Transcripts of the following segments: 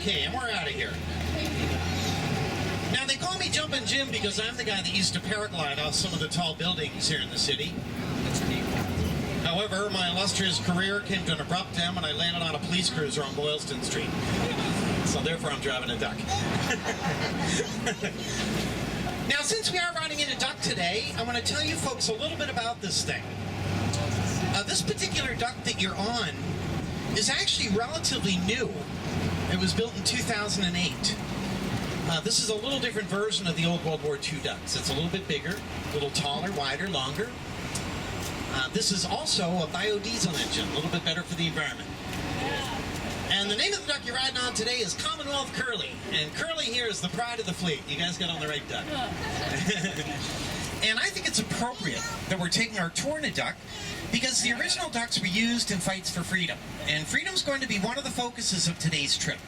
Okay, and we're out of here. Now, they call me Jumpin' Jim because I'm the guy that used to paraglide off some of the tall buildings here in the city. However, my illustrious career came to an abrupt end when I landed on a police cruiser on Boylston Street. So therefore, I'm driving a duck. Now, since we are riding in a duck today, I want to tell you folks a little bit about this thing. This particular duck that you're on is actually relatively new. It was built in 2008. This is a little different version of the old World War II ducks. It's a little bit bigger, a little taller, wider, longer. This is also a biodiesel engine, a little bit better for the environment. And the name of the duck you're riding on today is Commonwealth Curly. And Curly here is the pride of the fleet. You guys got on the right duck. And I think it's appropriate that we're taking our tour in a duck because the original ducks were used in fights for freedom. And freedom's going to be one of the focuses of today's trip.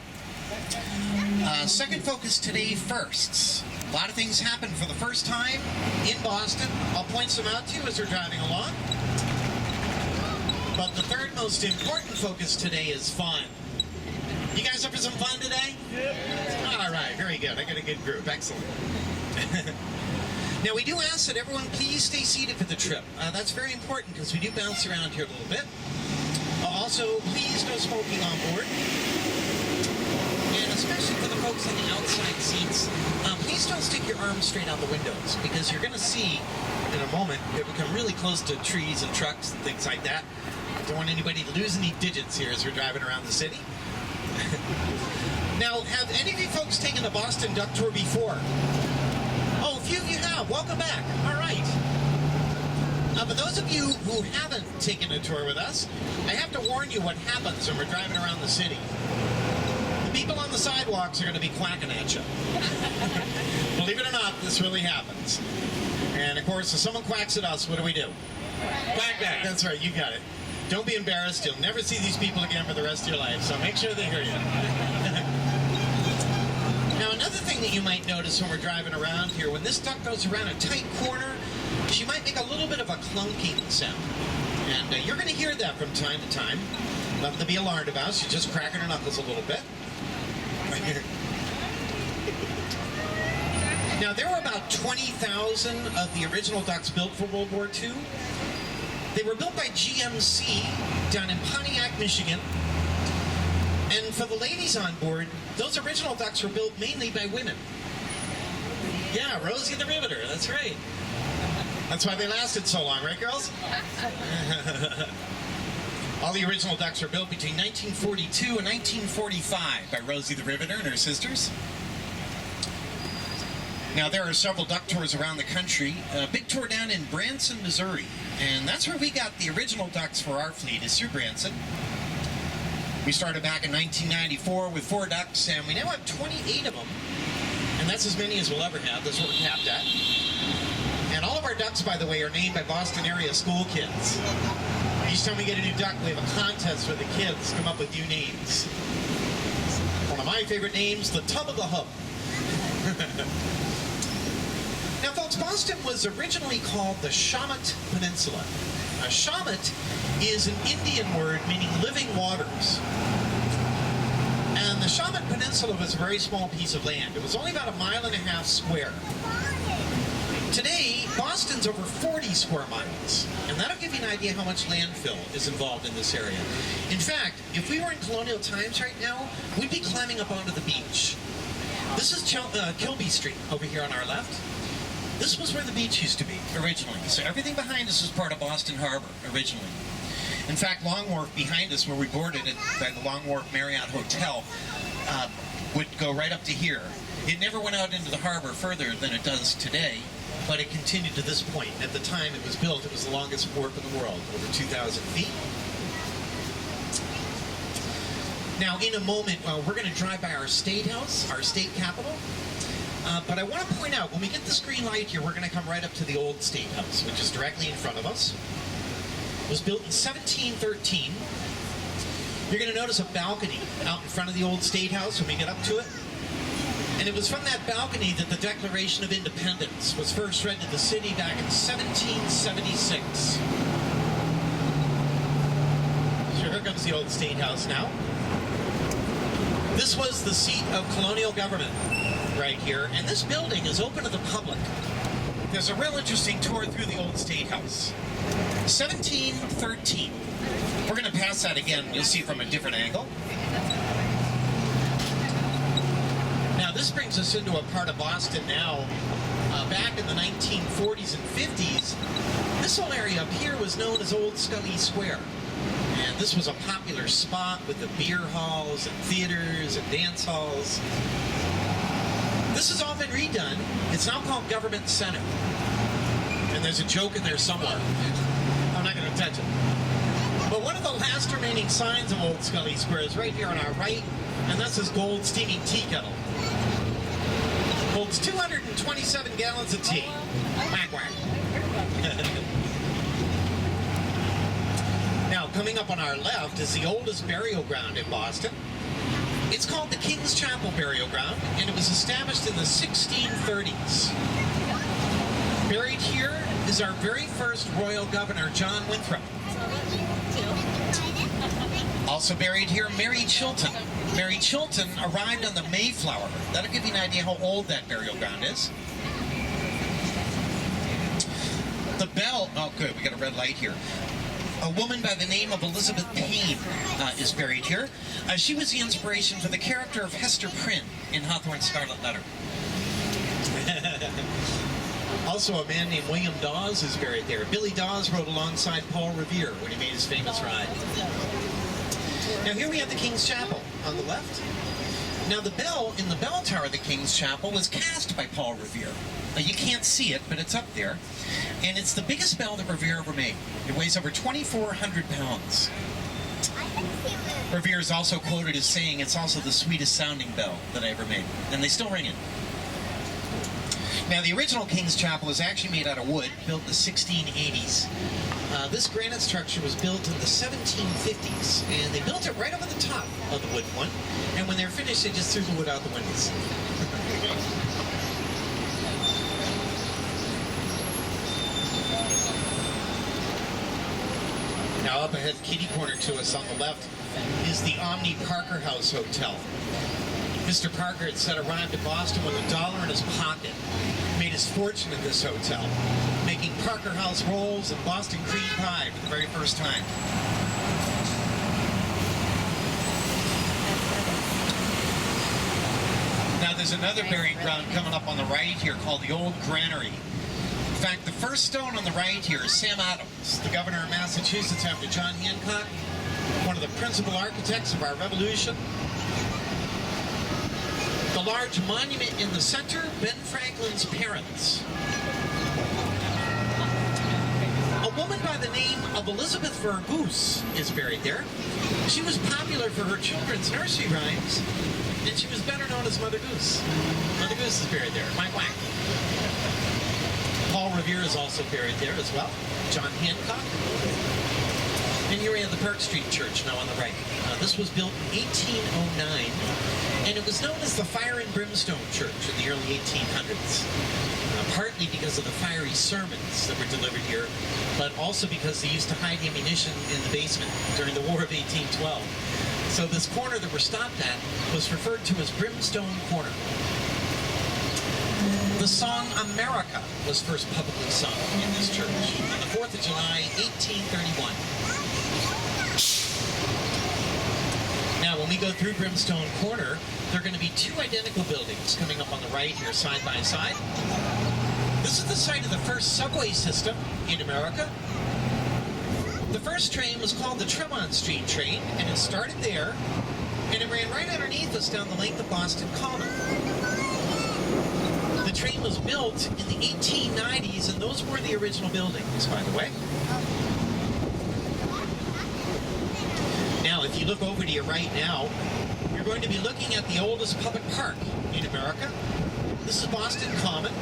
Second focus today, firsts. A lot of things happen for the first time in Boston. I'll point some out to you as we're driving along. But the third most important focus today is fun. You guys up for some fun today? Yeah. All right, very good. I got a good group. Excellent. Now, we do ask that everyone please stay seated for the trip. That's very important because we do bounce around here a little bit. Also, please no smoking on board. And especially for the folks on the outside seats, please don't stick your arms straight out the windows because you're going to see in a moment that we come really close to trees and trucks and things like that. Don't want anybody to lose any digits here as we're driving around the city. Now, have any of you folks taken a Boston duck tour before? Oh, a few of you have. Welcome back. All right. But those of you who haven't taken a tour with us, I have to warn you what happens when we're driving around the city. The people on the sidewalks are going to be quacking at you. Believe it or not, this really happens. And of course, if someone quacks at us, what do we do? Quack back. That's right, you got it. Don't be embarrassed. You'll never see these people again for the rest of your life, so make sure they hear you. Now, another thing that you might notice when we're driving around here, when this duck goes around a tight corner, she might make a little bit of a clunking sound. And you're going to hear that from time to time. Nothing to be alarmed about. She's just cracking her knuckles a little bit. Now, there were about 20,000 of the original ducks built for World War II. They were built by GMC down in Pontiac, Michigan. And for the ladies on board, those original ducks were built mainly by women. Yeah, Rosie the Riveter, that's right. That's why they lasted so long, right, girls? All the original ducks were built between 1942 and 1945 by Rosie the Riveter and her sisters. Now, there are several duck tours around the country. A big tour down in Branson, Missouri. And that's where we got the original ducks for our fleet, is through Branson. We started back in 1994 with 4 ducks, and we now have 28 of them. And that's as many as we'll ever have. That's what we're capped at. And all of our ducks, by the way, are named by Boston area school kids. Each time we get a new duck, we have a contest where the kids come up with new names. One of my favorite names, the Tub of the Hub. Now, folks, Boston was originally called the Shawmut Peninsula. A Shawmut is an Indian word meaning living waters. And the Shawmut Peninsula was a very small piece of land. It was only about 1.5 miles square. Today, Boston's over 40 square miles. And that'll give you an idea how much landfill is involved in this area. In fact, if we were in colonial times right now, we'd be climbing up onto the beach. This is Kilby Street over here on our left. This was where the beach used to be originally. So everything behind us is part of Boston Harbor originally. In fact, Long Wharf behind us, where we boarded it by the Long Wharf Marriott Hotel, would go right up to here. It never went out into the harbor further than it does today, but it continued to this point. At the time it was built, it was the longest wharf in the world, over 2,000 feet. Now, in a moment, we're going to drive by our state house, our state capitol. But I want to point out, when we get this green light here, we're going to come right up to the old state house, which is directly in front of us. It was built in 1713. You're going to notice a balcony out in front of the old state house when we get up to it. And it was from that balcony that the Declaration of Independence was first read to the city back in 1776. So here comes the old state house now. This was the seat of colonial government right here, and this building is open to the public. There's a real interesting tour through the old State House. 1713. We're going to pass that again. You'll see from a different angle. Now, this brings us into a part of Boston now. Back in the 1940s and 50s, this whole area up here was known as Old Scully Square. And this was a popular spot with the beer halls and theaters and dance halls. This has all been redone. It's now called Government Center. And there's a joke in there somewhere. I'm not going to touch it. But one of the last remaining signs of Old Scully Square is right here on our right, and that's this gold steaming tea kettle. Holds 227 gallons of tea. Whack, whack. Now, coming up on our left is the oldest burial ground in Boston. It's called the King's Chapel Burial Ground, and it was established in the 1630s. Buried here is our very first royal governor, John Winthrop. Also buried here, Mary Chilton. Mary Chilton arrived on the Mayflower. That'll give you an idea how old that burial ground is. The bell, oh good, we got a red light here. A woman by the name of Elizabeth Payne is buried here. She was the inspiration for the character of Hester Prynne in Hawthorne's Scarlet Letter. Also, a man named William Dawes is buried there. Billy Dawes rode alongside Paul Revere when he made his famous ride. Now here we have the King's Chapel on the left. Now the bell in the bell tower of the King's Chapel was cast by Paul Revere. You can't see it, but it's up there. And it's the biggest bell that Revere ever made. It weighs over 2,400 pounds. Revere is also quoted as saying, it's also the sweetest sounding bell that I ever made. And they still ring it. Now, the original King's Chapel is actually made out of wood, built in the 1680s. This granite structure was built in the 1750s, and they built it right up at the top of the wood one. And when they were finished, they just threw the wood out the windows. Now, up ahead, kitty corner to us on the left, is the Omni Parker House Hotel. Mr. Parker had said arrived in Boston with $1 in his pocket. Made his fortune at this hotel, making Parker House rolls and Boston cream pie for the very first time. Now there's another burial ground coming up on the right here called the Old Granary. In fact, the first stone on the right here is Sam Adams, the governor of Massachusetts after John Hancock, one of the principal architects of our revolution. The large monument in the center, Ben Franklin's parents. A woman by the name of Elizabeth Vergoose is buried there. She was popular for her children's nursery rhymes, and she was better known as Mother Goose. Mother Goose is buried there. Whack, whack. Paul Revere is also buried there as well. John Hancock. And here we have the Park Street Church now on the right. This was built in 1809, and it was known as the Fire and Brimstone Church in the early 1800s. Partly because of the fiery sermons that were delivered here, but also because they used to hide ammunition in the basement during the War of 1812. So this corner that we're stopped at was referred to as Brimstone Corner. The song America was first publicly sung in this church on the 4th of July, 1831. Now, when we go through Brimstone Corner, there are going to be two identical buildings coming up on the right here, side by side. This is the site of the first subway system in America. The first train was called the Tremont Street train, and it started there, and it ran right underneath us down the length of Boston Common. The train was built in the 1890s, and those were the original buildings, by the way. Now, if you look over to your right now, you're going to be looking at the oldest public park in America. This is Boston Common,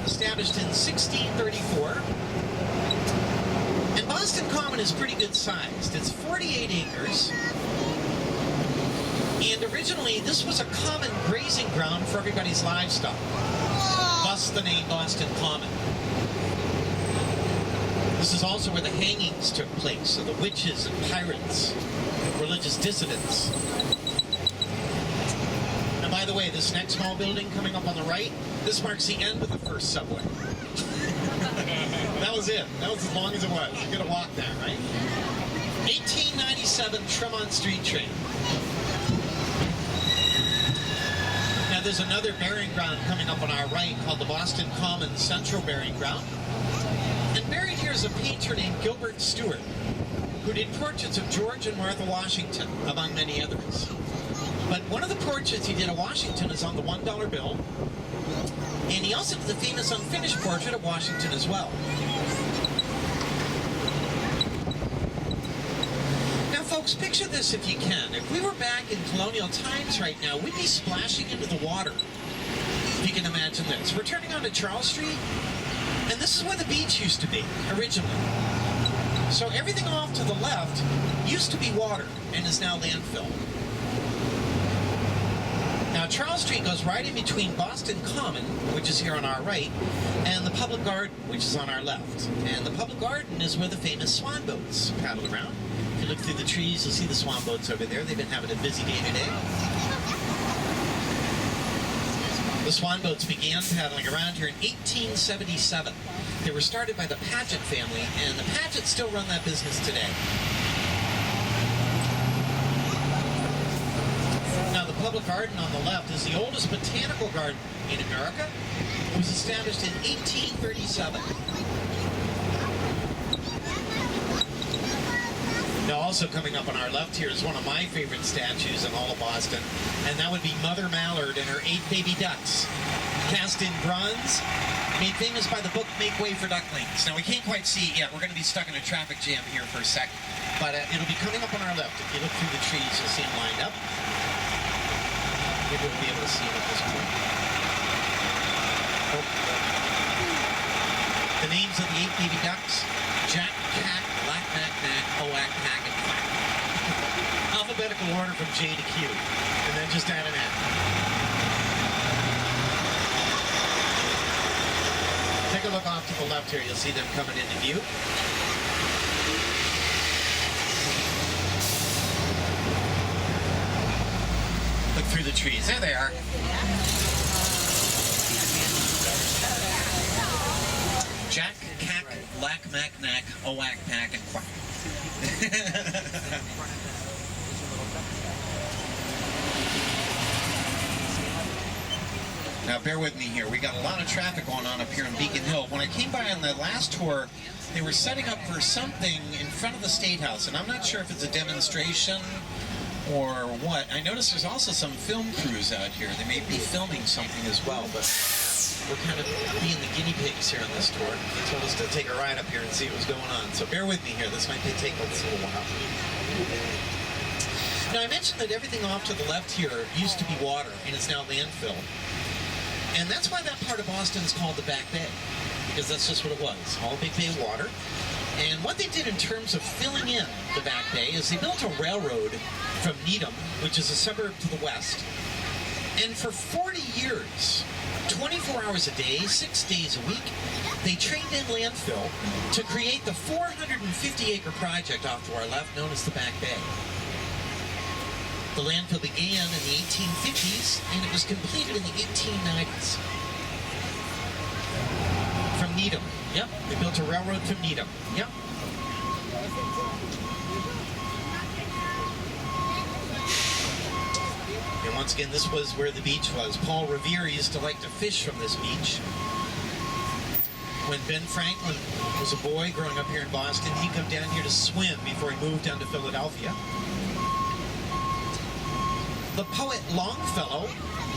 established in 1634. And Boston Common is pretty good sized. It's 48 acres. And originally, this was a common grazing ground for everybody's livestock. Thus the name Boston Common. This is also where the hangings took place of the witches and pirates, religious dissidents. By the way, this next small building coming up on the right, this marks the end of the first subway. That was it. That was as long as it was. You could have walked that, right? 1897 Tremont Street train. Now there's another burying ground coming up on our right called the Boston Commons Central Burying Ground. And buried here is a painter named Gilbert Stuart, who did portraits of George and Martha Washington, among many others. But one of the portraits he did of Washington is on the $1 bill, and he also did the famous unfinished portrait of Washington as well. Now folks, picture this if you can. If we were back in colonial times right now, we'd be splashing into the water. If you can imagine this. We're turning onto Charles Street, and this is where the beach used to be, originally. So everything off to the left used to be water and is now landfill. Now Charles Street goes right in between Boston Common, which is here on our right, and the Public Garden, which is on our left. And the Public Garden is where the famous swan boats paddle around. If you look through the trees, you'll see the swan boats over there. They've been having a busy day today. The swan boats began paddling around here in 1877. They were started by the Paget family, and the Pagets still run that business today. Now, the Public Garden on the left is the oldest botanical garden in America. It was established in 1837. Now, also coming up on our left here is one of my favorite statues in all of Boston, and that would be Mother Mallard and her 8 baby ducks, cast in bronze, made famous by the book Make Way for Ducklings. Now, we can't quite see it yet. We're going to be stuck in a traffic jam here for a sec, but it'll be coming up on our left. If you look through the trees, you'll see them lined up. Maybe we'll be able to see them at this point. Oh. The names of the 8 baby ducks: Jack, Cat, Black, Mac, Mac, Oak, Pack, and Quack. Alphabetical order from J to Q, and then just add an N. Take a look off to the left here. You'll see them coming into view. Look through the trees. There they are. Jack, Cack, Lack, Mac, Knack, Oak, Pack, and Quack. Now bear with me here. We got a lot of traffic going on up here in Beacon Hill. When I came by on the last tour, they were setting up for something in front of the State House, and I'm not sure if it's a demonstration or what. I noticed there's also some film crews out here. They may be filming something as well, but we're kind of being the guinea pigs here on this tour. They told us to take a ride up here and see what was going on. So bear with me here. This might take us a little while. Now, I mentioned that everything off to the left here used to be water and is now landfill. And that's why that part of Boston is called the Back Bay, because that's just what it was, all a big bay of water. And what they did in terms of filling in the Back Bay is they built a railroad from Needham, which is a suburb to the west. And for 40 years, 24 hours a day, 6 days a week, they trained in landfill to create the 450-acre project off to our left known as the Back Bay. The landfill began in the 1850s, and it was completed in the 1890s. From Needham. Yep, they built a railroad from Needham. Yep. And once again, this was where the beach was. Paul Revere used to like to fish from this beach. When Ben Franklin was a boy growing up here in Boston, he'd come down here to swim before he moved down to Philadelphia. The poet Longfellow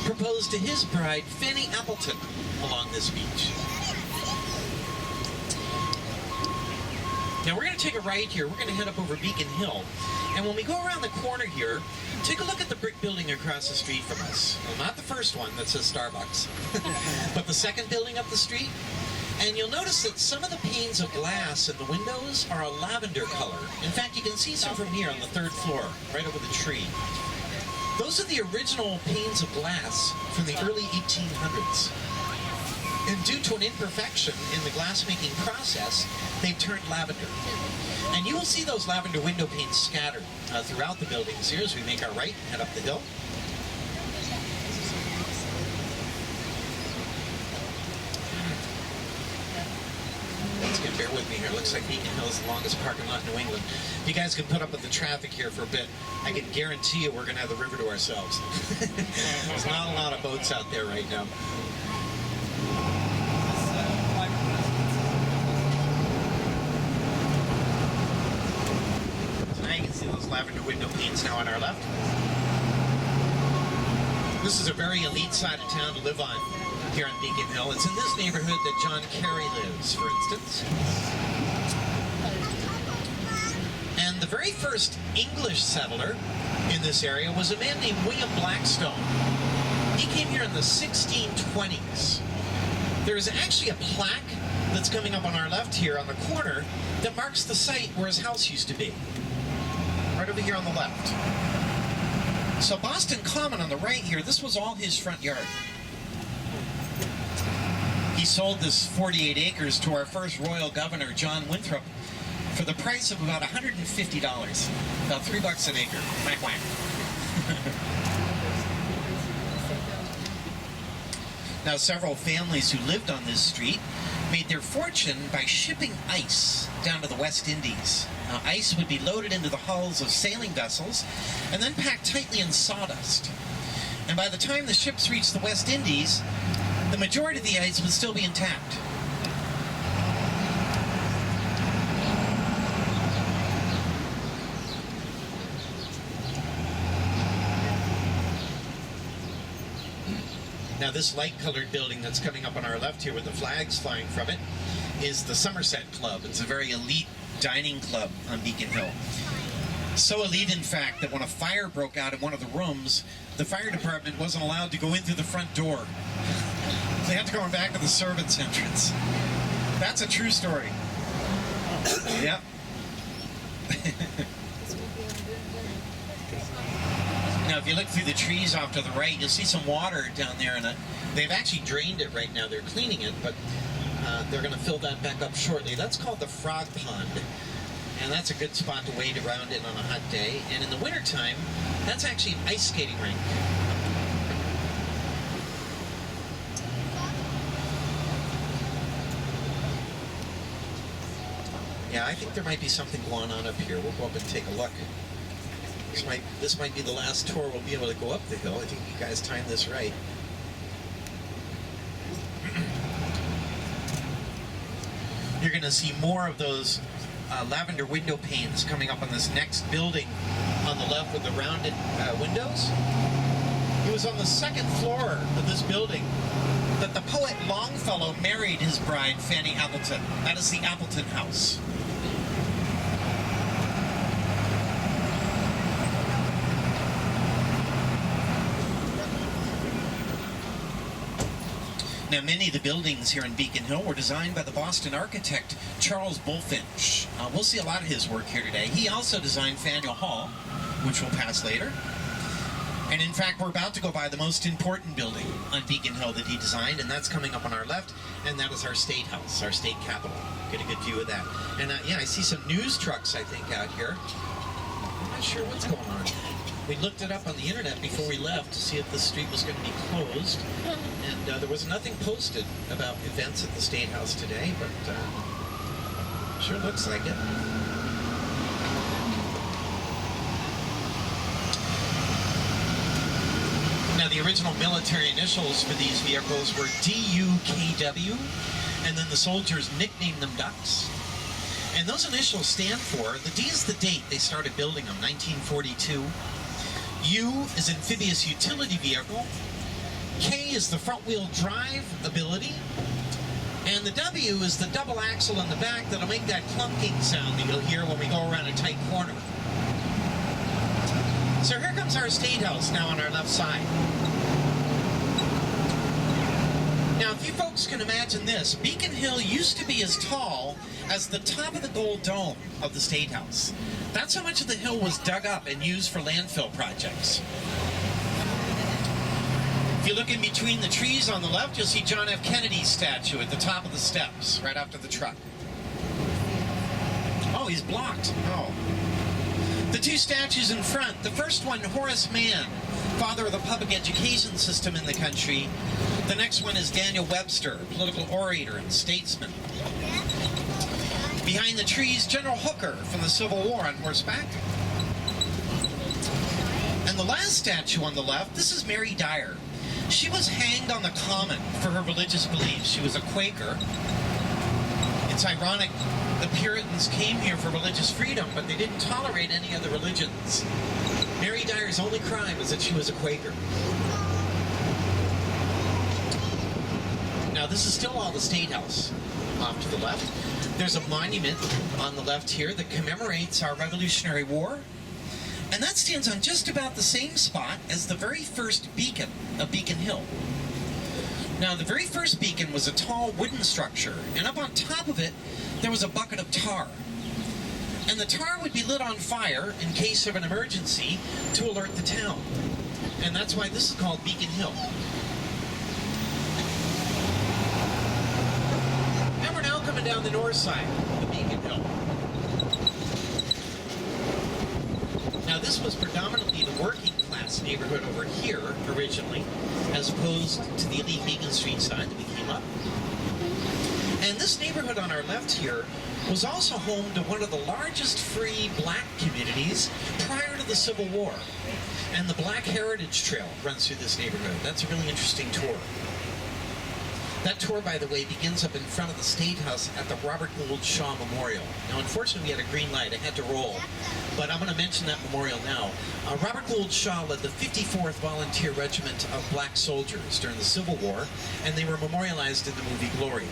proposed to his bride, Fanny Appleton, along this beach. Now we're going to take a right here. We're going to head up over Beacon Hill. And when we go around the corner here, take a look at the brick building across the street from us. Well, not the first one that says Starbucks, but the second building up the street. And you'll notice that some of the panes of glass in the windows are a lavender color. In fact, you can see some from here on the 3rd floor, right over the tree. Those are the original panes of glass from the early 1800s. And due to an imperfection in the glass-making process, they've turned lavender. And you will see those lavender window panes scattered throughout the buildings here as we make our right and head up the hill. with me here. Looks like Beacon Hill is the longest parking lot in New England. If you guys can put up with the traffic here for a bit, I can guarantee you we're going to have the river to ourselves. There's not a lot of boats out there right now. So now you can see those lavender window panes now on our left. This is a very elite side of town to live on here on Beacon Hill. It's in this neighborhood that John Kerry lives, for instance. And the very first English settler in this area was a man named William Blackstone. He came here in the 1620s. There's actually a plaque that's coming up on our left here on the corner that marks the site where his house used to be. Right over here on the left. So Boston Common on the right here, this was all his front yard. He sold this 48 acres to our first royal governor, John Winthrop, for the price of about $150. About $3 an acre. Whack, whack. Now, several families who lived on this street made their fortune by shipping ice down to the West Indies. Now, ice would be loaded into the hulls of sailing vessels and then packed tightly in sawdust. And by the time the ships reached the West Indies, the majority of the ice would still be intact. Now this light-colored building that's coming up on our left here with the flags flying from it is the Somerset Club. It's a very elite dining club on Beacon Hill. So elite, in fact, that when a fire broke out in one of the rooms, the fire department wasn't allowed to go in through the front door. They had to go back to the servants' entrance. That's a true story. Yep. Now, if you look through the trees off to the right, you'll see some water down there, and they've actually drained it right now. They're cleaning it, but they're going to fill that back up shortly. That's called the Frog Pond, and that's a good spot to wade around in on a hot day. And in the wintertime, that's actually an ice skating rink. Yeah, I think there might be something going on up here. We'll go up and take a look. This might be the last tour we'll be able to go up the hill. I think you guys timed this right. You're going to see more of those lavender window panes coming up on this next building on the left with the rounded windows. It was on the second floor of this building that the poet Longfellow married his bride, Fanny Appleton. That is the Appleton House. Now, many of the buildings here in Beacon Hill were designed by the Boston architect Charles Bulfinch. We'll see a lot of his work here today. He also designed Faneuil Hall, which we'll pass later. And in fact, we're about to go by the most important building on Beacon Hill that he designed, and that's coming up on our left, and that is our State House, our state capitol. Get a good view of that. And yeah, I see some news trucks, I think, out here. I'm not sure what's going on. We looked it up on the internet before we left to see if the street was going to be closed, and there was nothing posted about events at the State House today, but sure looks like it. Now, the original military initials for these vehicles were DUKW, and then the soldiers nicknamed them Ducks. And those initials stand for, the D is the date they started building them, 1942. U is amphibious utility vehicle. K is the front-wheel drive ability. And the W is the double axle in the back that'll make that clunking sound that you'll hear when we go around a tight corner. So here comes our State House now on our left side. Now, if you folks can imagine this, Beacon Hill used to be as tall as the top of the gold dome of the State House. That's how much of the hill was dug up and used for landfill projects. If you look in between the trees on the left, you'll see John F. Kennedy's statue at the top of the steps, right after the truck. Oh, he's blocked. Oh. The two statues in front, the first one, Horace Mann, father of the public education system in the country. The next one is Daniel Webster, political orator and statesman. Behind the trees, General Hooker from the Civil War on horseback. And the last statue on the left, this is Mary Dyer. She was hanged on the Common for her religious beliefs. She was a Quaker. It's ironic, the Puritans came here for religious freedom, but they didn't tolerate any other religions. Mary Dyer's only crime was that she was a Quaker. Now, this is still all the State House off to the left. There's a monument on the left here that commemorates our Revolutionary War. And that stands on just about the same spot as the very first beacon of Beacon Hill. Now, the very first beacon was a tall wooden structure, and up on top of it, there was a bucket of tar. And the tar would be lit on fire in case of an emergency to alert the town. And that's why this is called Beacon Hill. And we're now coming down the north side of the Beacon Hill. Now, this was predominantly the working class neighborhood over here originally, as opposed to the elite Beacon Street side that we came up. And this neighborhood on our left here was also home to one of the largest free black communities prior to the Civil War. And the Black Heritage Trail runs through this neighborhood. That's a really interesting tour. That tour, by the way, begins up in front of the State House at the Robert Gould Shaw Memorial. Now, unfortunately, we had a green light. I had to roll. But I'm going to mention that memorial now. Robert Gould Shaw led the 54th Volunteer Regiment of Black Soldiers during the Civil War, and they were memorialized in the movie Glory.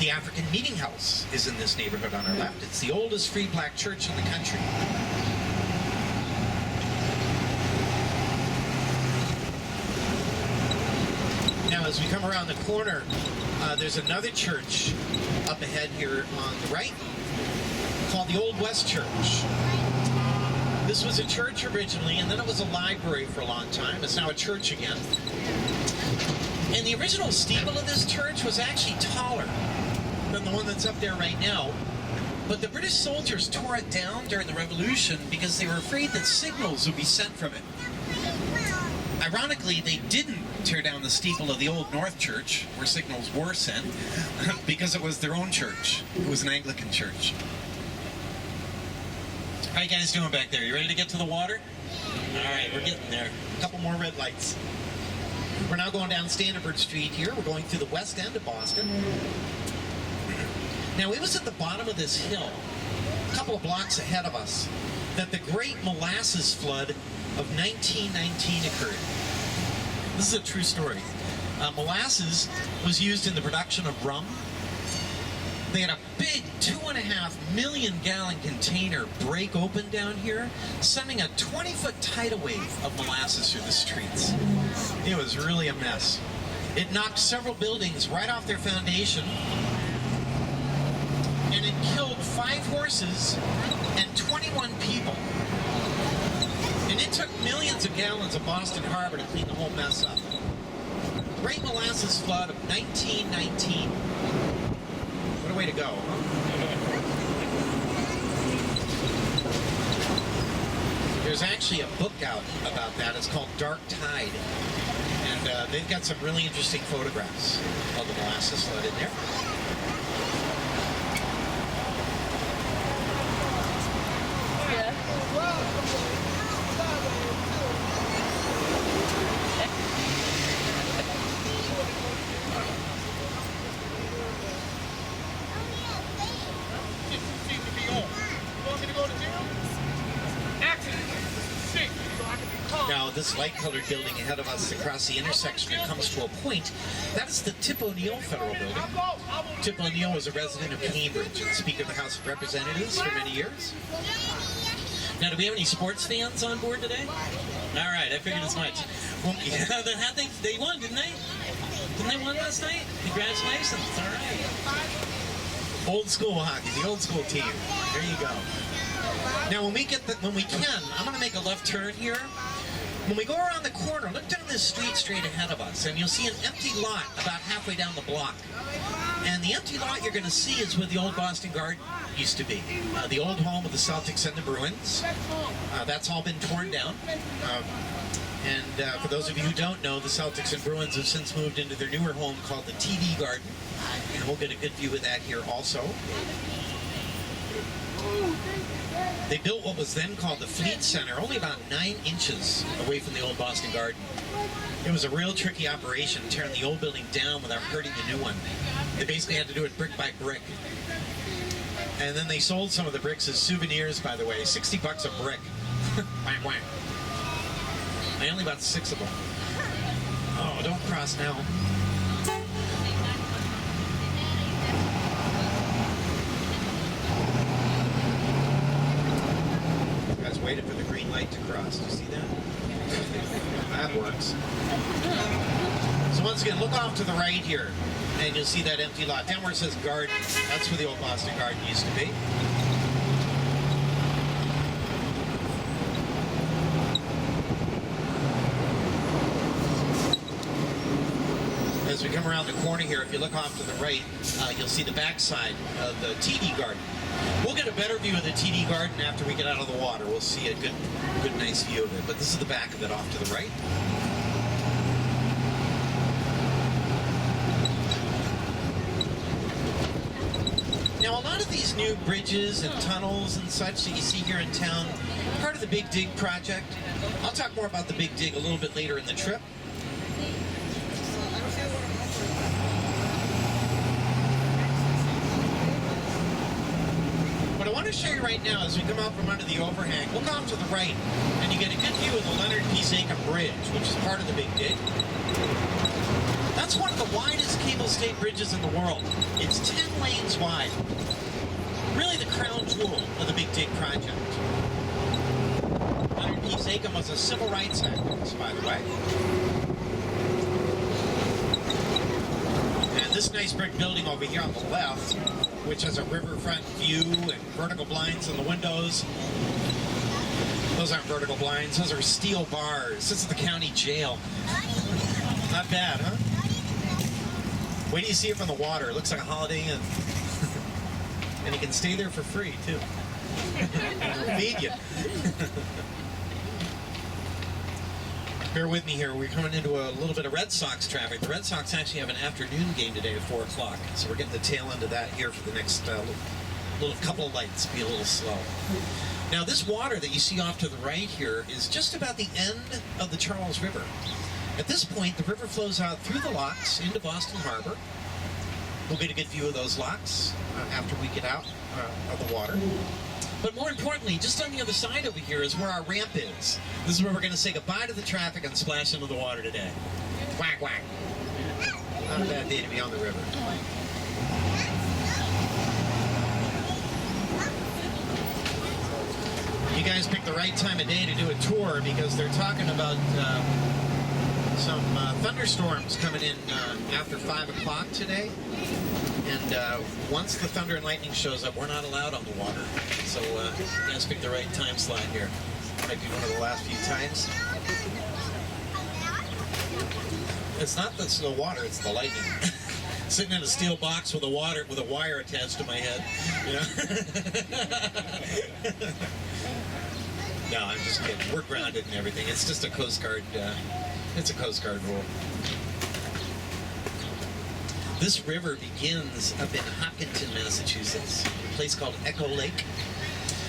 The African Meeting House is in this neighborhood on our left. It's the oldest free black church in the country. Now, as we come around the corner, there's another church up ahead here on the right called the Old West Church. This was a church originally, and then it was a library for a long time. It's now a church again. And the original steeple of this church was actually taller than the one that's up there right now. But the British soldiers tore it down during the Revolution because they were afraid that signals would be sent from it. Ironically, they didn't tear down the steeple of the Old North Church, where signals were sent, because it was their own church. It was an Anglican church. How you guys doing back there? You ready to get to the water? All right, we're getting there. A couple more red lights. We're now going down Standiford Street here. We're going through the west end of Boston. Now, it was at the bottom of this hill, a couple of blocks ahead of us, that the Great Molasses Flood of 1919 occurred. This is a true story. Molasses was used in the production of rum. They had a big 2.5 million gallon container break open down here, sending a 20-foot tidal wave of molasses through the streets. It was really a mess. It knocked several buildings right off their foundation, and it killed 5 horses and 21 people. And it took millions of gallons of Boston Harbor to clean the whole mess up. Great Molasses Flood of 1919. What a way to go, huh? There's actually a book out about that. It's called Dark Tide. And they've got some really interesting photographs of the molasses flood in there. Now, this light-colored building ahead of us across the intersection, it comes to a point. That is the Tip O'Neill Federal Building. Tip O'Neill was a resident of Cambridge and Speaker of the House of Representatives for many years. Now, do we have any sports fans on board today? All right, I figured as much. Well, yeah, they won, didn't they? Didn't they win last night? Congratulations. All right. Old school hockey, the old school team. There you go. Now, when we can, I'm going to make a left turn here. When we go around the corner, look down this street straight ahead of us, and you'll see an empty lot about halfway down the block. And the empty lot you're going to see is where the old Boston Garden used to be. The old home of the Celtics and the Bruins. That's all been torn down. And for those of you who don't know, the Celtics and Bruins have since moved into their newer home called the TD Garden. And we'll get a good view of that here also. They built what was then called the Fleet Center, only about 9 inches away from the old Boston Garden. It was a real tricky operation, tearing the old building down without hurting the new one. They basically had to do it brick by brick. And then they sold some of the bricks as souvenirs, by the way. $60 a brick. Whack, whack. I only bought 6 of them. Oh, don't cross now. You guys waited for the green light to cross. Do you see that? That works. So once again, look off to the right here, and you'll see that empty lot. Down where it says garden, that's where the old Boston Garden used to be. As we come around the corner here, if you look off to the right, you'll see the backside of the TD Garden. We'll get a better view of the TD Garden after we get out of the water. We'll see a good, nice view of it. But this is the back of it off to the right. Now, a lot of these new bridges and tunnels and such that you see here in town, part of the Big Dig project. I'll talk more about the Big Dig a little bit later in the trip. What I want to show you right now as we come out from under the overhang, look off to the right, and you get a good view of the Leonard P. Zakim Bridge, which is part of the Big Dig. That's one of the widest cable-stayed bridges in the world. It's 10 lanes wide. Really the crown jewel of the Big Dig project. Leonard P. Zakim was a civil rights activist, by the way. And this nice brick building over here on the left, which has a riverfront view and vertical blinds in the windows. Those aren't vertical blinds, those are steel bars. This is the county jail. Not bad, huh? Wait till you see it from the water. It looks like a Holiday Inn. And you can stay there for free, too. Feed you. Bear with me here. We're coming into a little bit of Red Sox traffic. The Red Sox actually have an afternoon game today at 4 o'clock. So we're getting the tail end of that here for the next little couple of lights. Be a little slow. Now, this water that you see off to the right here is just about the end of the Charles River. At this point, the river flows out through the locks into Boston Harbor. We'll get a good view of those locks after we get out of the water. But more importantly, just on the other side over here is where our ramp is. This is where we're going to say goodbye to the traffic and splash into the water today. Whack, whack. Not a bad day to be on the river. You guys picked the right time of day to do a tour because they're talking about some thunderstorms coming in after 5 o'clock today. And once the thunder and lightning shows up, we're not allowed on the water. So you guys picked the right time slot here. Might be one of the last few times. It's not the water, it's the lightning. Sitting in a steel box with a wire attached to my head. You know? No, I'm just kidding. We're grounded and everything. It's just a Coast Guard. It's a Coast Guard rule. This river begins up in Hopkinton, Massachusetts, a place called Echo Lake.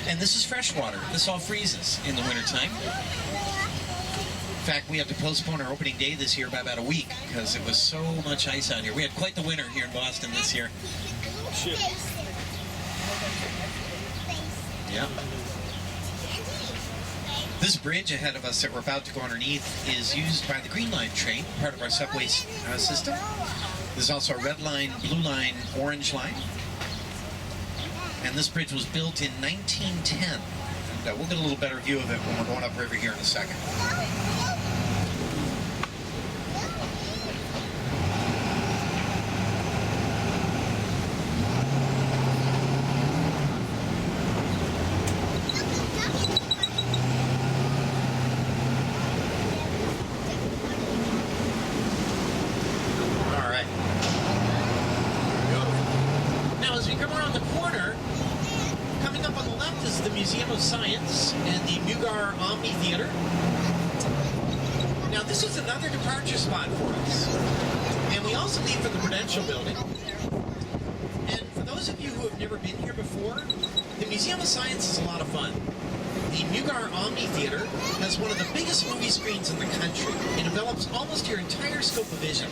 And this is fresh water. This all freezes in the wintertime. In fact, we had to postpone our opening day this year by about a week because it was so much ice out here. We had quite the winter here in Boston this year. Shit. Yeah. This bridge ahead of us that we're about to go underneath is used by the Green Line train, part of our subway system. There's also a red line, blue line, orange line. And this bridge was built in 1910. And we'll get a little better view of it when we're going upriver here in a second. Omni Theater. Now this is another departure spot for us. And we also leave for the Prudential Building. And for those of you who have never been here before, the Museum of Science is a lot of fun. The Mugar Omni Theater has one of the biggest movie screens in the country. It envelops almost your entire scope of vision.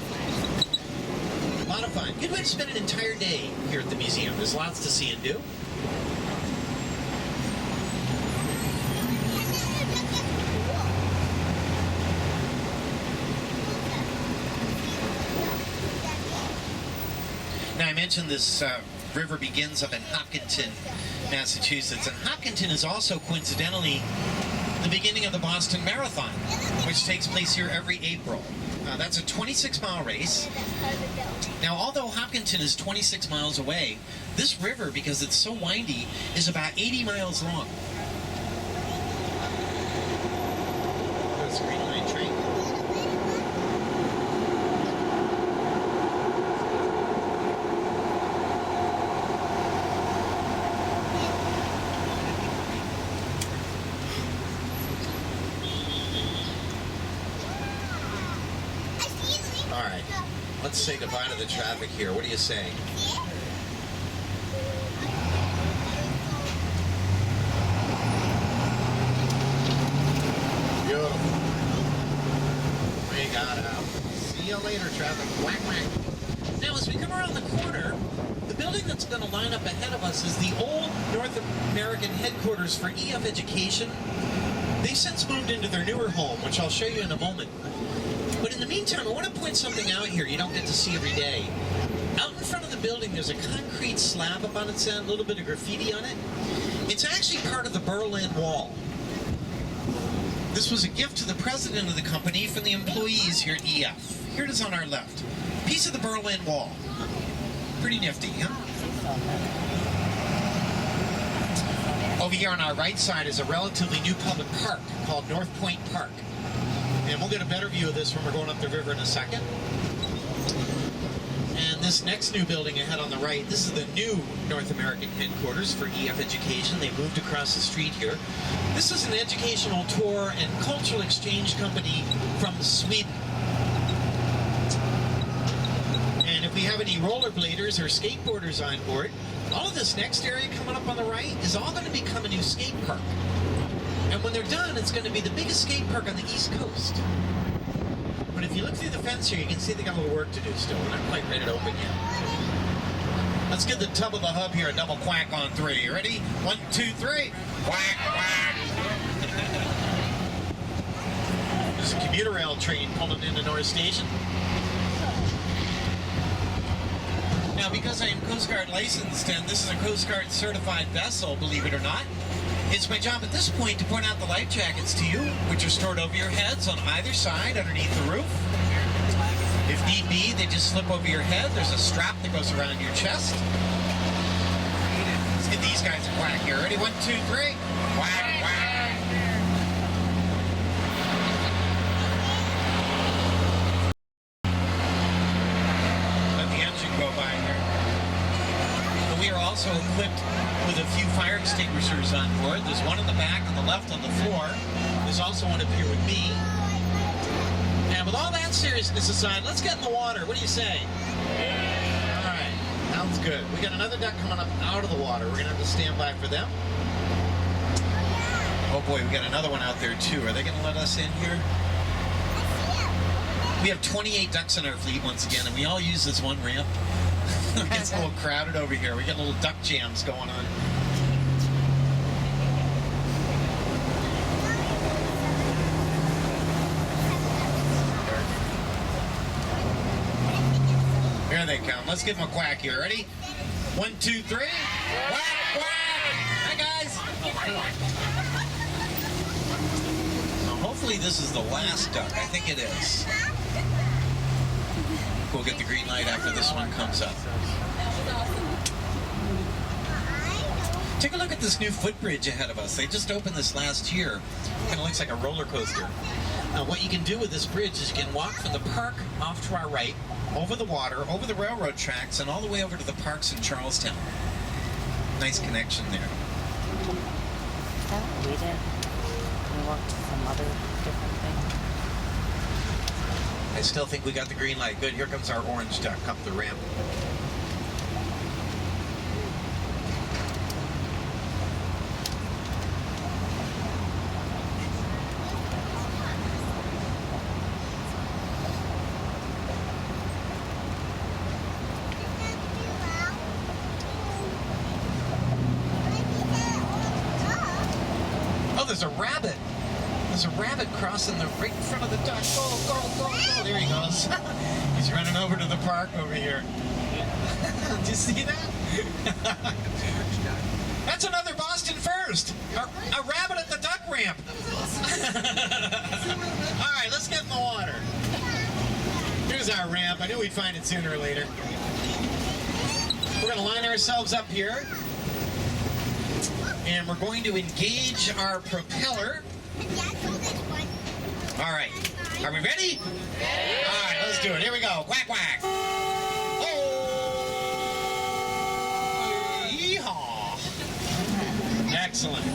A lot of fun. Good way to spend an entire day here at the museum. There's lots to see and do. Now I mentioned this river begins up in Hopkinton, Massachusetts, and Hopkinton is also coincidentally the beginning of the Boston Marathon, which takes place here every April. That's a 26-mile race. Now, although Hopkinton is 26 miles away, this river, because it's so windy, is about 80 miles long. There's a green line train. All right, let's say goodbye to the traffic here. What do you say? Beautiful. We got out. See you later, traffic. Whack, whack. Now, as we come around the corner, the building that's going to line up ahead of us is the old North American headquarters for EF Education. They've since moved into their newer home, which I'll show you in a moment. But in the meantime, I want to point something out here you don't get to see every day. Out in front of the building, there's a concrete slab up on its end, a little bit of graffiti on it. It's actually part of the Berlin Wall. This was a gift to the president of the company from the employees here at EF. Here it is on our left. Piece of the Berlin Wall. Pretty nifty, huh? Over here on our right side is a relatively new public park called North Point Park. And we'll get a better view of this when we're going up the river in a second. And this next new building ahead on the right, this is the new North American headquarters for EF Education. They moved across the street here. This is an educational tour and cultural exchange company from Sweden. And if we have any rollerbladers or skateboarders on board, all of this next area coming up on the right is all going to become a new skate park. And when they're done, it's going to be the biggest skate park on the East Coast. But if you look through the fence here, you can see they got a little work to do still. We're not quite ready to open yet. Let's give the tub of the hub here a double quack on three. You ready? 1, 2, 3. Quack, quack. There's a commuter rail train pulling into North Station. Now, because I am Coast Guard licensed, and this is a Coast Guard certified vessel, believe it or not, it's my job at this point to point out the life jackets to you, which are stored over your heads on either side underneath the roof. If need be, they just slip over your head. There's a strap that goes around your chest. Let's get these guys a quack here. Ready? 1, 2, 3. Quack, quack. Let the engine go by here. But we are also equipped with a few fire extinguishers on board. There's one in the back on the left on the floor. There's also one up here with me. And with all that seriousness aside, let's get in the water. What do you say? All right, sounds good. We got another duck coming up out of the water. We're gonna have to stand by for them. Oh boy, we got another one out there too. Are they gonna let us in here? We have 28 ducks in our fleet once again, and we all use this one ramp. It gets a little crowded over here. We got little duck jams going on. Here they come. Let's give them a quack here. Ready? 1, 2, 3. Quack, quack. Hi, guys. Now, hopefully this is the last duck. I think it is. We'll get the green light after this one comes up. Take a look at this new footbridge ahead of us. They just opened this last year. Kind of looks like a roller coaster. Now, what you can do with this bridge is you can walk from the park off to our right, over the water, over the railroad tracks, and all the way over to the parks in Charlestown. Nice connection there. Oh, we did. or some other different thing. I still think we got the green light. Good, here comes our orange duck up the ramp. Oh, there's a rabbit. There's a rabbit crossing right in front of the duck. Go. There he goes. He's running over to the park over here. Did you see that? That's another Boston first. A rabbit at the duck ramp. All right, let's get in the water. Here's our ramp. I knew we'd find it sooner or later. We're going to line ourselves up here. And we're going to engage our propeller. All right. Are we ready? All right, let's do it. Here we go. Quack, quack. Oh! Yeehaw! Excellent.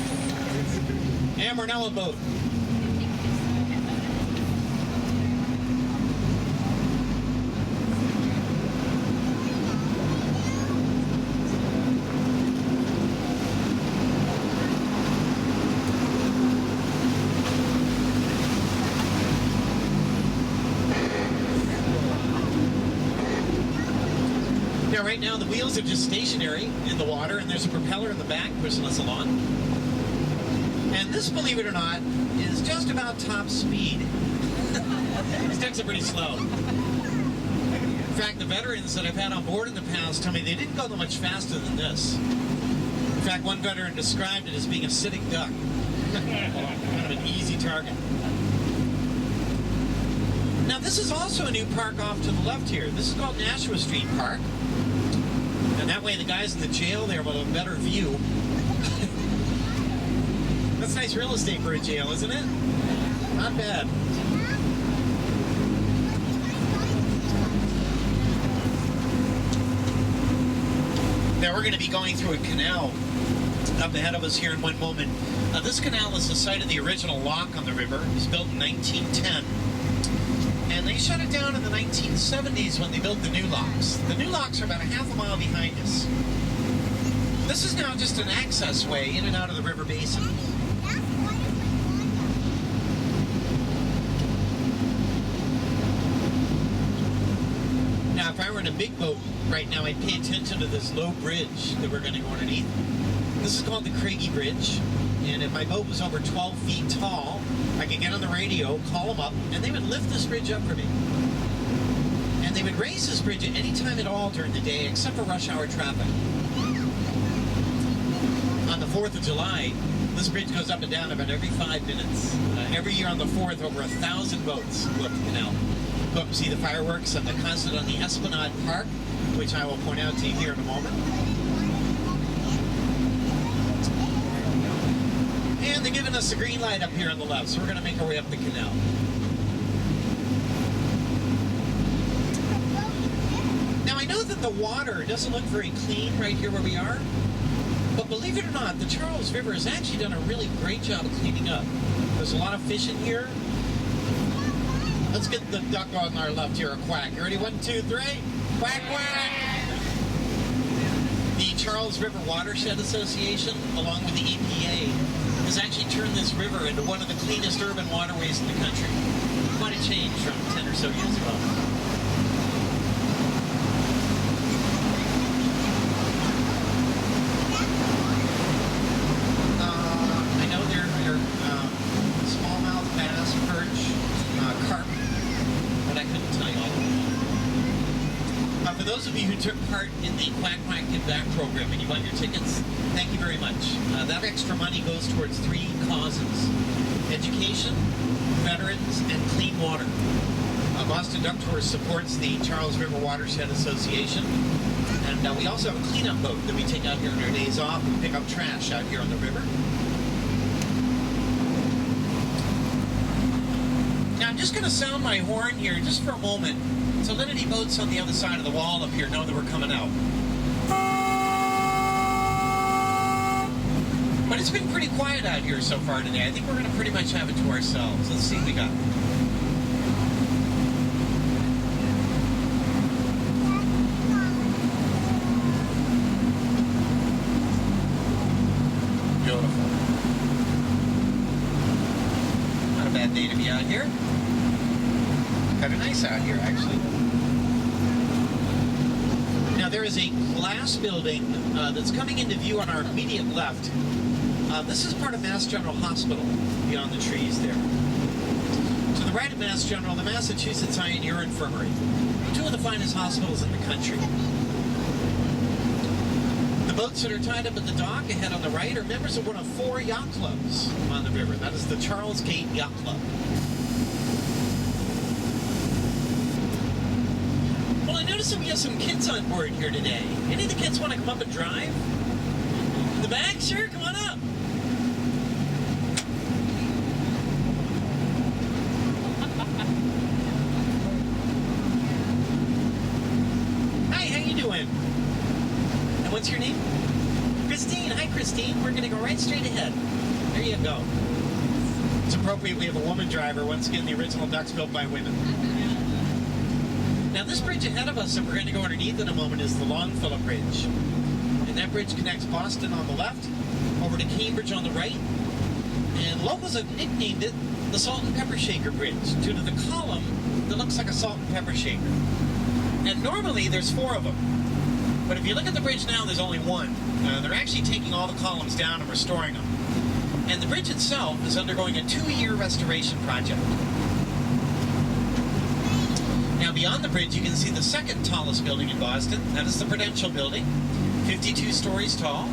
And we're now a boat. Right now, the wheels are just stationary in the water, and there's a propeller in the back pushing us along. And this, believe it or not, is just about top speed. These ducks are pretty slow. In fact, the veterans that I've had on board in the past tell me they didn't go much faster than this. In fact, one veteran described it as being a sitting duck. Kind of an easy target. Now, this is also a new park off to the left here. This is called Nashua Street Park. And that way the guys in the jail there will have a better view. That's nice real estate for a jail, isn't it? Not bad. Now we're going to be going through a canal up ahead of us here in one moment. This canal is the site of the original lock on the river. It was built in 1910. And they shut it down in the 1970s when they built the new locks. The new locks are about a half a mile behind us. This is now just an access way in and out of the river basin. Now, if I were in a big boat right now, I'd pay attention to this low bridge that we're going to go underneath. This is called the Craigie Bridge. And if my boat was over 12 feet tall, I could get on the radio, call them up, and they would lift this bridge up for me. And they would raise this bridge at any time at all during the day, except for rush hour traffic. On the 4th of July, this bridge goes up and down about every 5 minutes. Every year on the 4th, over 1,000 boats go up the canal. Go up and see the fireworks and the concert on the Esplanade Park, which I will point out to you here in a moment. And they're giving us a green light up here on the left, so we're going to make our way up the canal. Now, I know that the water doesn't look very clean right here where we are, but believe it or not, the Charles River has actually done a really great job of cleaning up. There's a lot of fish in here. Let's get the duck on our left here, a quack. You ready? 1, 2, 3. Quack, quack! The Charles River Watershed Association, along with the EPA, has actually turned this river into one of the cleanest urban waterways in the country. Quite a change from 10 or so years ago. I know there are smallmouth bass, perch, carp, but I couldn't tell you all of them. For those of you who took part in the Quack Quack Give Back program and you bought your tickets, thank you very much. That extra money goes towards 3 causes: education, veterans, and clean water. Boston Duck Tours supports the Charles River Watershed Association, and we also have a cleanup boat that we take out here on our days off and pick up trash out here on the river. Now I'm just going to sound my horn here just for a moment, so let any boats on the other side of the wall up here know that we're coming out. But it's been pretty quiet out here so far today. I think we're going to pretty much have it to ourselves. Let's see what we got. Beautiful. Not a bad day to be out here. Kind of nice out here, actually. Now, there is a glass building that's coming into view on our immediate left. This is part of Mass General Hospital, beyond the trees there. To the right of Mass General, the Massachusetts Eye and Ear Infirmary, two of the finest hospitals in the country. The boats that are tied up at the dock ahead on the right are members of one of 4 yacht clubs on the river. That is the Charles Gate Yacht Club. Well, I noticed that we have some kids on board here today. Any of the kids want to come up and drive? In the back? Sure, come on up. Hi, how you doing? And what's your name? Christine. Hi, Christine. We're going to go right straight ahead. There you go. It's appropriate we have a woman driver. Once again, the original ducks built by women. Now, this bridge ahead of us that we're going to go underneath in a moment is the Longfellow Bridge. And that bridge connects Boston on the left over to Cambridge on the right. And locals have nicknamed it the Salt and Pepper Shaker Bridge due to the column that looks like a salt and pepper shaker. And normally there's 4 of them. But if you look at the bridge now, there's only 1. They're actually taking all the columns down and restoring them. And the bridge itself is undergoing a 2-year restoration project. Now, beyond the bridge, you can see the second tallest building in Boston. That is the Prudential Building, 52 stories tall.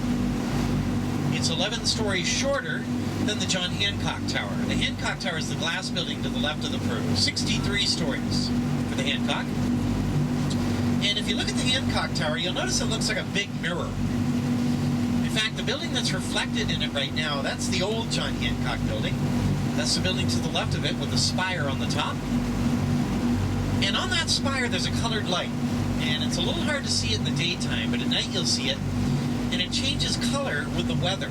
It's 11 stories shorter than the John Hancock Tower. The Hancock Tower is the glass building to the left of the Prue, 63 stories for the Hancock. And if you look at the Hancock Tower, you'll notice it looks like a big mirror. In fact, the building that's reflected in it right now, that's the old John Hancock building. That's the building to the left of it with the spire on the top. And on that spire, there's a colored light. And it's a little hard to see it in the daytime, but at night you'll see it. And it changes color with the weather.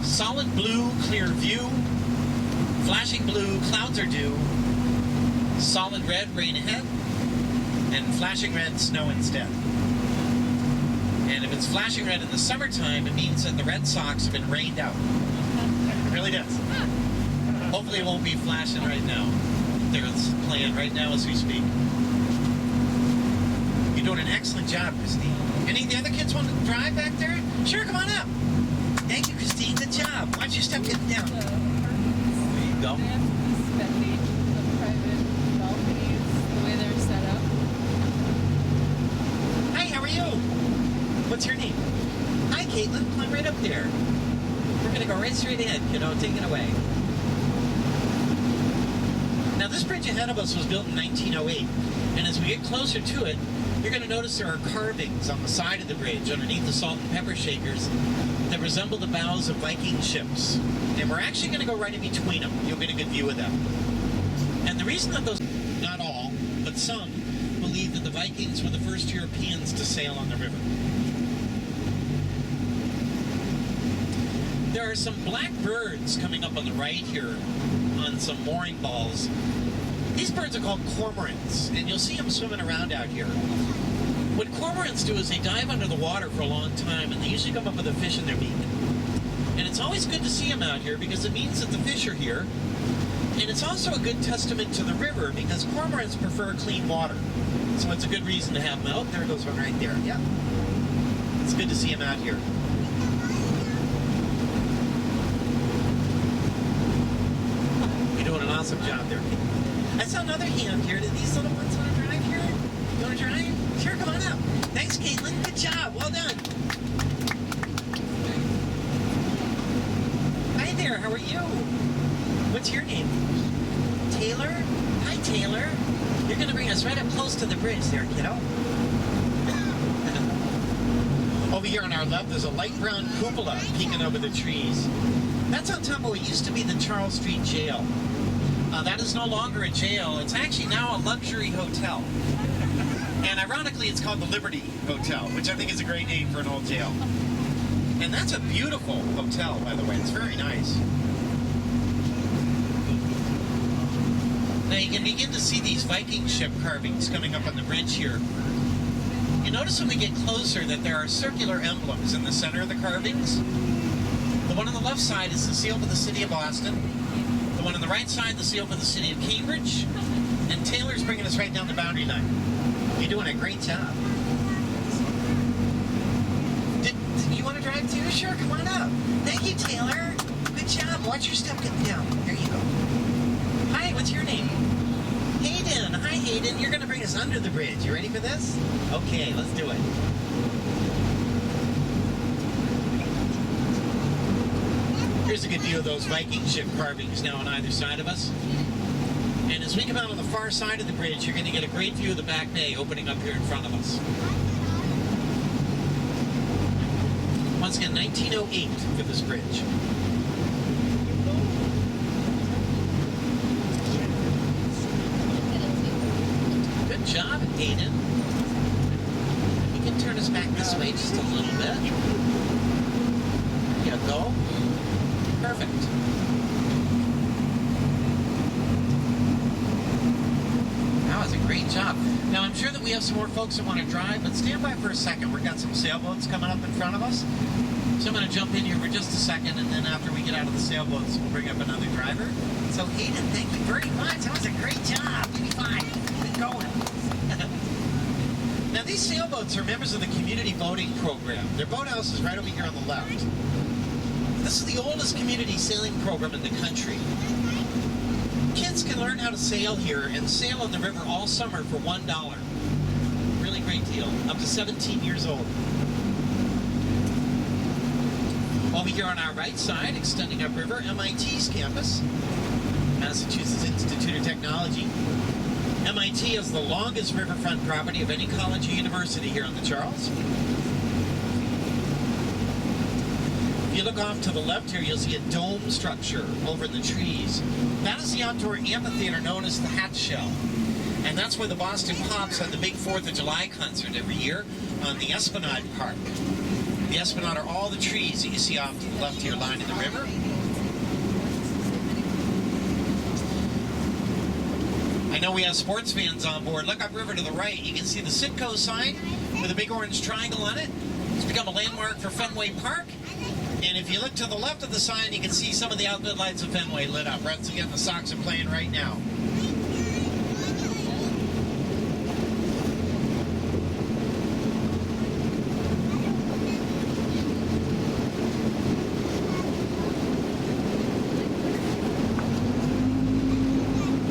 Solid blue, clear view. Flashing blue, clouds are due. Solid red, rain ahead. And flashing red, snow instead. And if it's flashing red in the summertime, it means that the Red Sox have been rained out. It really does. Hopefully it won't be flashing right now. They're playing right now as we speak. You're doing an excellent job, Christine. Any of the other kids want to drive back there? Sure, come on up. Thank you, Christine. Good job. Why don't you step getting down? There you go. They have spending the private balconies, the way they're set up. Hi, how are you? What's your name? Hi, Caitlin. Climb right up there. We're going to go right straight ahead, kiddo. Take it away. Now, this bridge ahead of us was built in 1908, and as we get closer to it, you're going to notice there are carvings on the side of the bridge underneath the salt and pepper shakers that resemble the bows of Viking ships. And we're actually going to go right in between them. You'll get a good view of them. And the reason that those, not all, but some, believe that the Vikings were the first Europeans to sail on the river. There are some black birds coming up on the right here on some mooring balls. These birds are called cormorants, and you'll see them swimming around out here. What cormorants do is they dive under the water for a long time, and they usually come up with a fish in their beak. And it's always good to see them out here because it means that the fish are here. And it's also a good testament to the river because cormorants prefer clean water. So it's a good reason to have them out. There goes one right there. Yep. It's good to see them out here. You're doing an awesome job there. I saw another hand here. Do these little ones want to drive here? You want to drive? Sure, come on up. Thanks, Caitlin. Good job. Well done. Hi there. How are you? What's your name? Taylor? Hi, Taylor. You're going to bring us right up close to the bridge there, kiddo. Over here on our left, there's a light brown cupola peeking over the trees. That's on top of what used to be the Charles Street Jail. That is no longer a jail. It's actually now a luxury hotel. And ironically, it's called the Liberty Hotel, which I think is a great name for an old jail. And that's a beautiful hotel, by the way. It's very nice. Now you can begin to see these Viking ship carvings coming up on the bridge here. You notice when we get closer that there are circular emblems in the center of the carvings. The one on the left side is the seal for the city of Boston. The one on the right side, the seal for the city of Cambridge. And Taylor's bringing us right down the boundary line. You're doing a great job. Did you want to drive too? Sure, come on up. Thank you, Taylor. Good job. Watch your step getting down. There you go. Hi, what's your name? Hayden. Hi, Hayden. You're going to bring us under the bridge. You ready for this? Okay, let's do it. Here's a good view of those Viking ship carvings now on either side of us. And as we come out on the far side of the bridge, you're going to get a great view of the back bay opening up here in front of us. Once again, 1908 for this bridge. Good job, Hayden. You can turn us back this way just a little bit. There you go. Perfect. That was a great job. Now, I'm sure that we have some more folks that want to drive, but stand by for a second. We've got some sailboats coming up in front of us. So I'm going to jump in here for just a second, and then after we get out of the sailboats, we'll bring up another driver. So, Hayden, thank you very much. That was a great job. Give me 5. Keep it going. Now, these sailboats are members of the community boating program. Their boathouse is right over here on the left. This is the oldest community sailing program in the country. Kids can learn how to sail here and sail on the river all summer for $1. Really great deal. Up to 17 years old. Over here on our right side, extending upriver, MIT's campus, Massachusetts Institute of Technology. MIT has the longest riverfront property of any college or university here on the Charles. If you look off to the left here, you'll see a dome structure over in the trees. That is the outdoor amphitheater known as the Hat Shell. And that's where the Boston Pops had the big 4th of July concert every year on the Esplanade Park. The Esplanade are all the trees that you see off to the left here lining the river. I know we have sports fans on board. Look upriver to the right. You can see the Citgo sign with a big orange triangle on it. It's become a landmark for Fenway Park. And if you look to the left of the sign, you can see some of the outlet lights of Fenway lit up. Once again, the Sox are playing right now.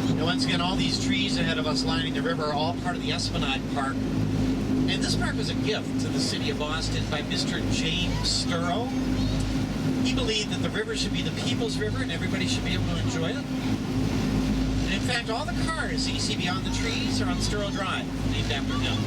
And once again, all these trees ahead of us lining the river are all part of the Esplanade Park. And this park was a gift to the city of Boston by Mr. James Sturrow. He believed that the river should be the people's river and everybody should be able to enjoy it. And in fact, all the cars that you see beyond the trees are on Sturrow Drive, named after him.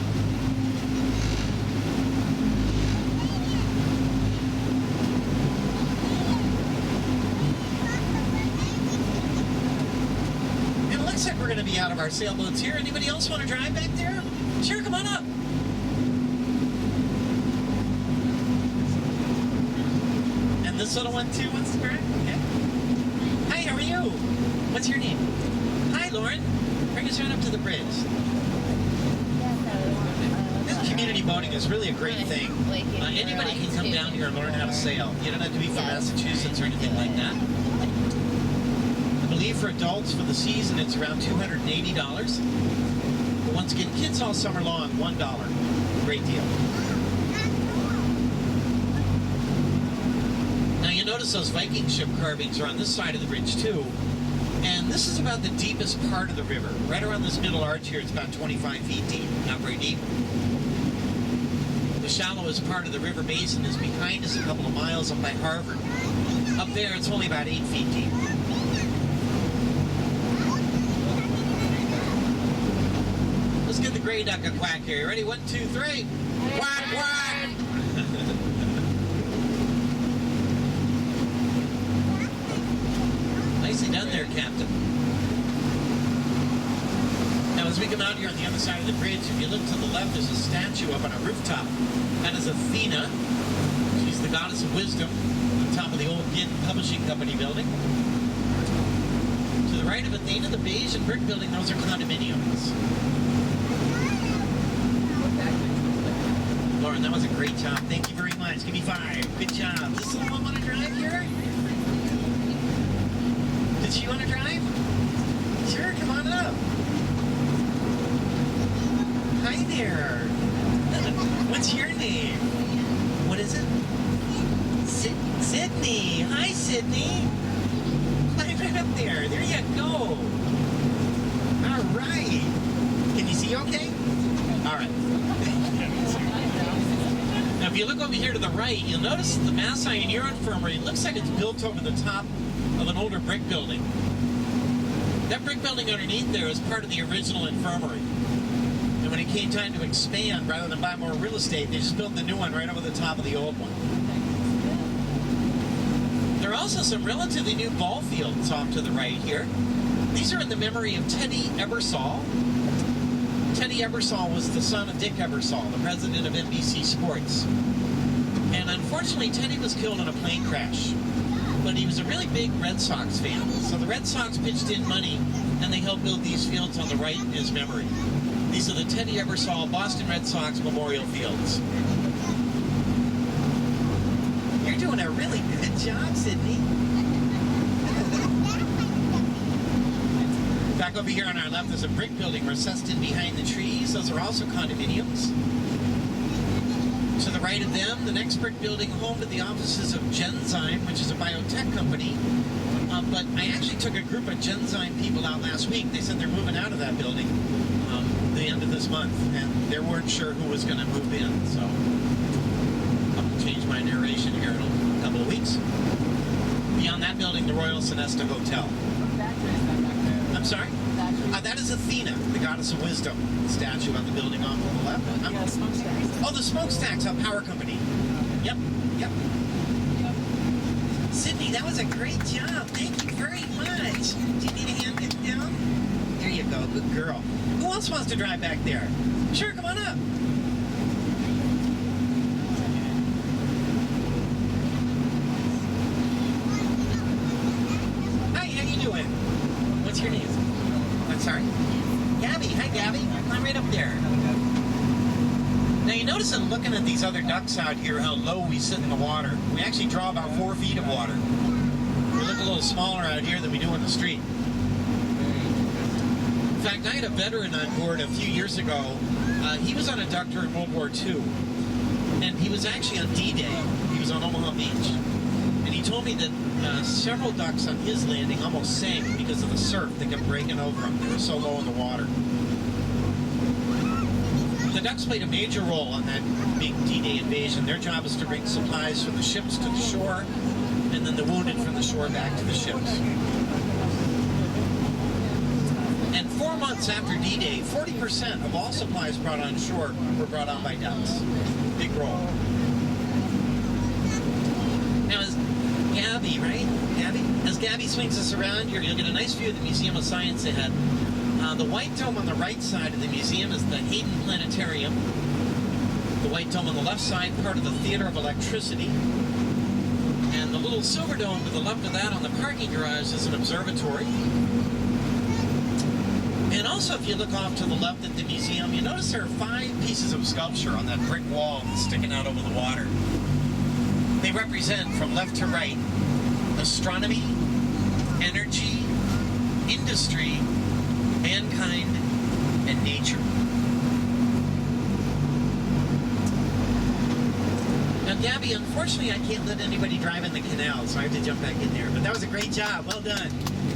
And it looks like we're going to be out of our sailboats here. Anybody else want to drive back there? Sure, come on up. This little one too wants to drive? Okay. Hi, how are you? What's your name? Hi, Lauren. Bring us right up to the bridge. This community boating is really a great thing. Anybody can come down here and learn how to sail. You don't have to be from Massachusetts or anything like that. I believe for adults for the season it's around $280. But once again, kids all summer long, $1. Great deal. Notice those Viking ship carvings are on this side of the bridge too. And this is about the deepest part of the river. Right around this middle arch here, it's about 25 feet deep, not very deep. The shallowest part of the river basin is behind us a couple of miles up by Harvard. Up there, it's only about 8 feet deep. Let's get the gray duck a quack here. You ready? 1, 2, 3. Quack, quack! Nicely done there, Captain. Now, as we come out here on the other side of the bridge, if you look to the left, there's a statue up on a rooftop. That is Athena. She's is the goddess of wisdom on top of the old Ginn Publishing Company building. To the right of Athena, the beige and brick building, those are condominiums. Lauren, that was a great job. Thank you very much. Give me 5. Good job. Does someone want to drive here? Did she want to drive? Sure, come on up. Hi there. What's your name? What is it? Sydney. Hi, Sydney. Climb right up there. There you go. All right. Can you see okay? All right. Now, if you look over here to the right, you'll notice the Mass Eye and Year Infirmary looks like it's built over the top of an older brick building. That brick building underneath there is part of the original infirmary. And when it came time to expand, rather than buy more real estate, they just built the new one right over the top of the old one. There are also some relatively new ball fields off to the right here. These are in the memory of Teddy Ebersol. Teddy Ebersol was the son of Dick Ebersol, the president of NBC Sports. And unfortunately, Teddy was killed in a plane crash. But he was a really big Red Sox fan. So the Red Sox pitched in money, and they helped build these fields on the right in his memory. These are the Teddy Ebersol Boston Red Sox Memorial Fields. You're doing a really good job, Sydney. Back over here on our left, there's a brick building recessed in behind the trees. Those are also condominiums. To the right of them, the next brick building, home to the offices of Genzyme, which is a biotech company. But I actually took a group of Genzyme people out last week. They said they're moving out of that building the end of this month, and they weren't sure who was going to move in. So I'll change my narration here in a couple of weeks. Beyond that building, the Royal Sonesta Hotel. I'm sorry? That is Athena, the goddess of wisdom. The statue on the building on the left. Oh, the smokestacks on Power Company. Yep. Sydney, that was a great job. Thank you very much. Do you need a hand getting down? There you go. Good girl. Who else wants to drive back there? Sure, come on up. Hi, how you doing? What's your name? I'm sorry? Gabby. Hi, Gabby. Climb right up there. Now, you notice in looking at these other ducks out here how low we sit in the water. We actually draw about 4 feet of water. We look a little smaller out here than we do in the street. In fact, I had a veteran on board a few years ago. He was on a duck during World War II, and he was actually on D-Day. He was on Omaha Beach. And he told me that several ducks on his landing almost sank because of the surf that kept breaking over them. They were so low in the water. The ducks played a major role on that big D-Day invasion. Their job is to bring supplies from the ships to the shore, and then the wounded from the shore back to the ships. And 4 months after D-Day, 40% of all supplies brought on shore were brought on by ducks. Big role. Now, as Gabby, right? Gabby? As Gabby swings us around here, you'll get a nice view of the Museum of Science ahead. The white dome on the right side of the museum is the Hayden Planetarium. The white dome on the left side, part of the Theater of Electricity. And the little silver dome to the left of that on the parking garage is an observatory. And also, if you look off to the left at the museum, you notice there are 5 pieces of sculpture on that brick wall that's sticking out over the water. They represent, from left to right, astronomy, energy, industry, mankind, and nature. Now, Gabby, unfortunately, I can't let anybody drive in the canal, so I have to jump back in there. But that was a great job. Well done.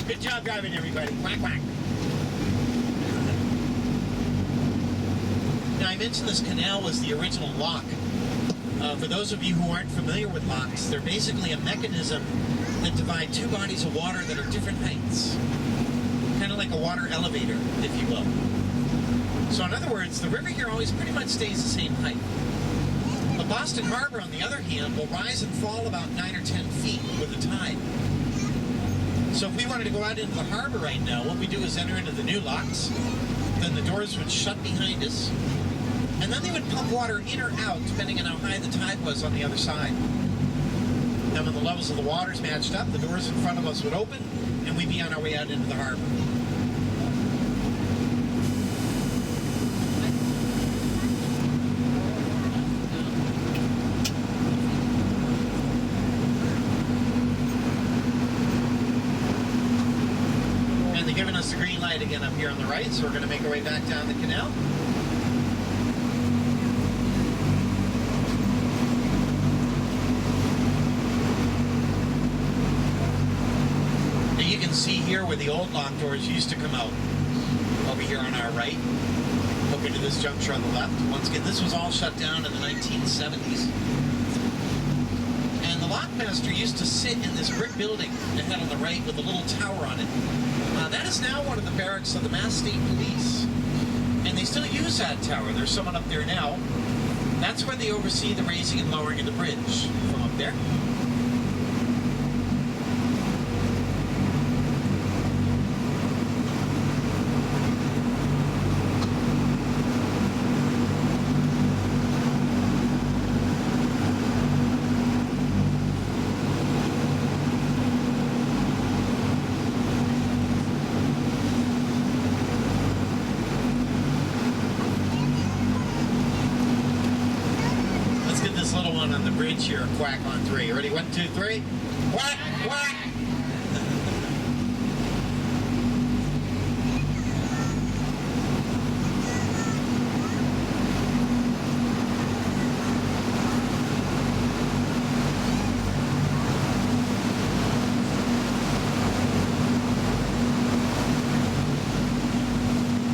Good job driving, everybody. Quack, quack. Now, I mentioned this canal was the original lock. For those of you who aren't familiar with locks, they're basically a mechanism that divide 2 bodies of water that are different heights. Kind of like a water elevator, if you will. So in other words, the river here always pretty much stays the same height. But Boston Harbor, on the other hand, will rise and fall about 9 or 10 feet with the tide. So if we wanted to go out into the harbor right now, what we do is enter into the new locks, then the doors would shut behind us, and then they would pump water in or out depending on how high the tide was on the other side. Then when the levels of the waters matched up, the doors in front of us would open, and we'd be on our way out into the harbor. And they're giving us the green light again up here on the right, so we're going to make our way back down the canal. See here where the old lock doors used to come out, over here on our right, up into this juncture on the left. Once again, this was all shut down in the 1970s. And the lockmaster used to sit in this brick building ahead on the right with a little tower on it. That is now one of the barracks of the Mass State Police. And they still use that tower. There's someone up there now. That's where they oversee the raising and lowering of the bridge from up there. Here, quack on three. Ready? 1, 2, 3. Quack, quack.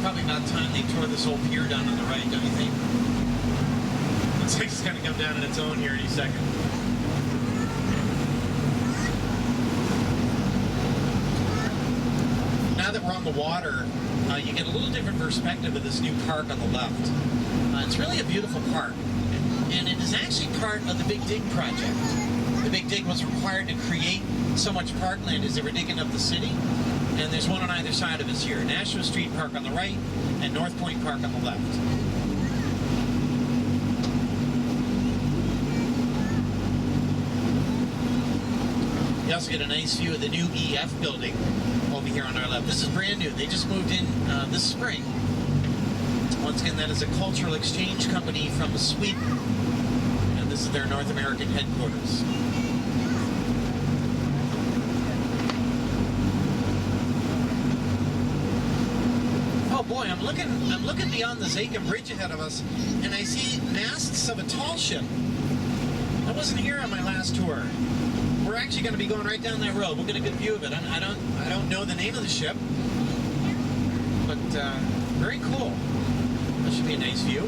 Probably about time they tore this whole pier down on the right, don't you think? Looks like it's going to come down on its own here any second. Now that we're on the water, you get a little different perspective of this new park on the left. It's really a beautiful park, and it is actually part of the Big Dig project. The Big Dig was required to create so much parkland as they were digging up the city, and there's one on either side of us here. Nashua Street Park on the right, and North Point Park on the left. You also get a nice view of the new EF building over here on our left. This is brand new. They just moved in this spring. Once again, that is a cultural exchange company from Sweden. And this is their North American headquarters. Oh boy, I'm looking beyond the Zakim Bridge ahead of us, and I see masts of a tall ship. I wasn't here on my last tour. We're actually going to be going right down that road. We'll get a good view of it. I don't know the name of the ship, but very cool. That should be a nice view.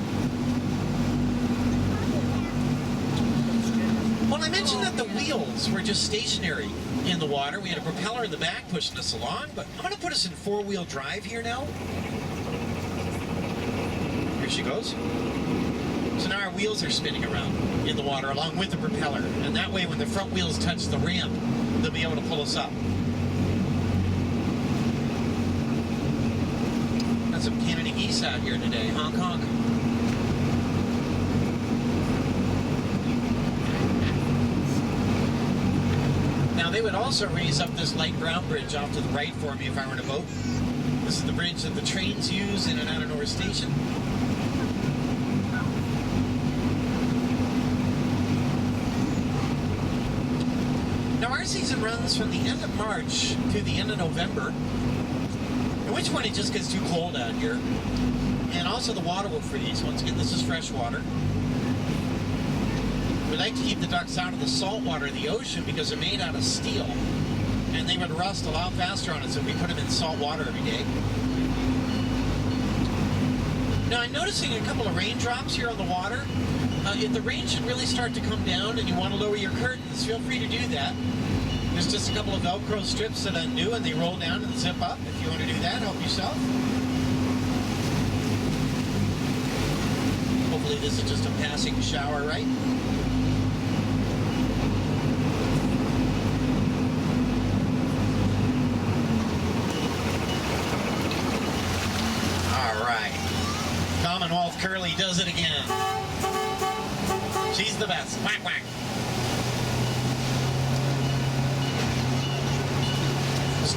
Well, I mentioned that the wheels were just stationary in the water. We had a propeller in the back pushing us along, but I'm going to put us in four-wheel drive here now. Here she goes. So now our wheels are spinning around in the water along with the propeller. And that way when the front wheels touch the ramp, they'll be able to pull us up. Got some Canada geese out here today. Honk, honk. Now they would also raise up this light brown bridge off to the right for me if I were in a boat. This is the bridge that the trains use in and out of North Station. Our season runs from the end of March to the end of November, at which point it just gets too cold out here. And also the water will freeze. Once again, this is fresh water. We like to keep the ducks out of the salt water of the ocean because they're made out of steel. And they would rust a lot faster on us if we put them in salt water every day. Now I'm noticing a couple of raindrops here on the water. If the rain should really start to come down and you want to lower your curtains, feel free to do that. There's just a couple of Velcro strips that undo and they roll down and zip up. If you want to do that, help yourself. Hopefully this is just a passing shower, right? All right. Commonwealth Curly does it again. She's the best. Whack, whack.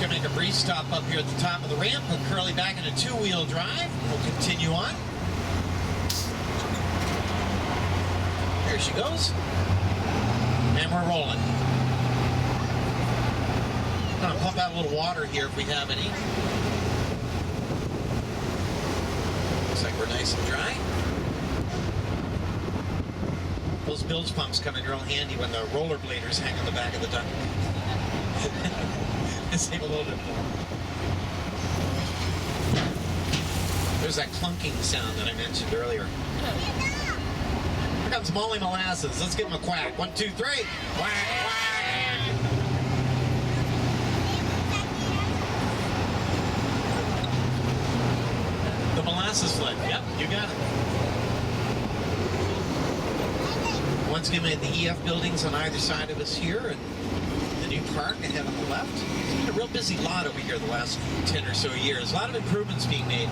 going to make a brief stop up here at the top of the ramp, put Curly back in a two-wheel drive. We'll continue on. There she goes. And we're rolling. I'm going to pump out a little water here if we have any. Looks like we're nice and dry. Those bilge pumps come in real handy when the rollerbladers hang on the back of the duck. Save a little bit more. There's that clunking sound that I mentioned earlier. Here comes Molly Molasses. Let's give him a quack. 1, 2, 3. Quack, quack. The molasses flood. Yep, you got it. Once again, we have the EF buildings on either side of us here, and the new park ahead on the left. It's been a real busy lot over here the last 10 or so years. A lot of improvements being made.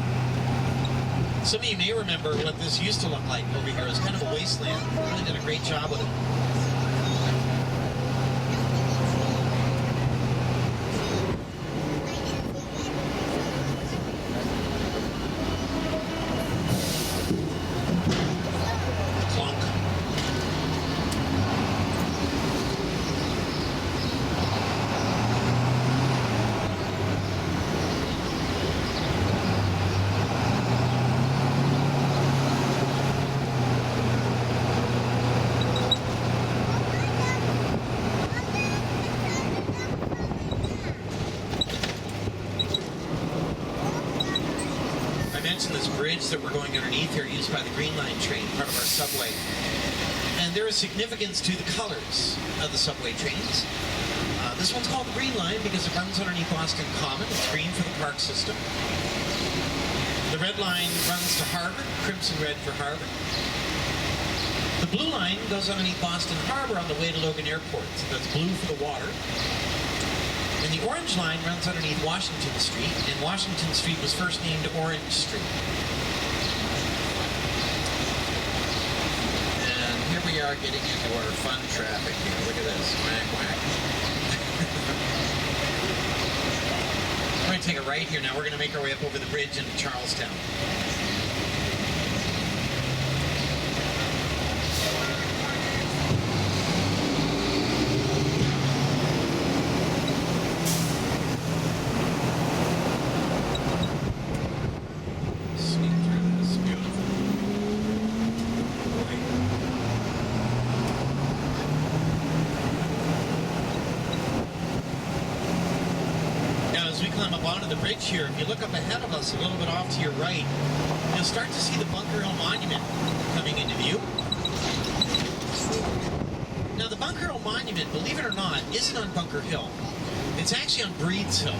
Some of you may remember what this used to look like over here. It was kind of a wasteland. Really did a great job with it. This bridge that we're going underneath here used by the Green Line train, part of our subway. And there is significance to the colors of the subway trains. This one's called the Green Line because it runs underneath Boston Common. It's green for the park system. The red line runs to Harvard, crimson red for Harvard. The blue line goes underneath Boston Harbor on the way to Logan Airport. So that's blue for the water. And the orange line runs underneath Washington Street, and Washington Street was first named Orange Street. And here we are getting into our fun traffic here. Look at this. Whack, whack. We're going to take a right here now. We're going to make our way up over the bridge into Charlestown. Here, if you look up ahead of us a little bit off to your right, you'll start to see the Bunker Hill Monument coming into view. Now the Bunker Hill Monument, believe it or not, isn't on Bunker Hill. It's actually on Breeds Hill.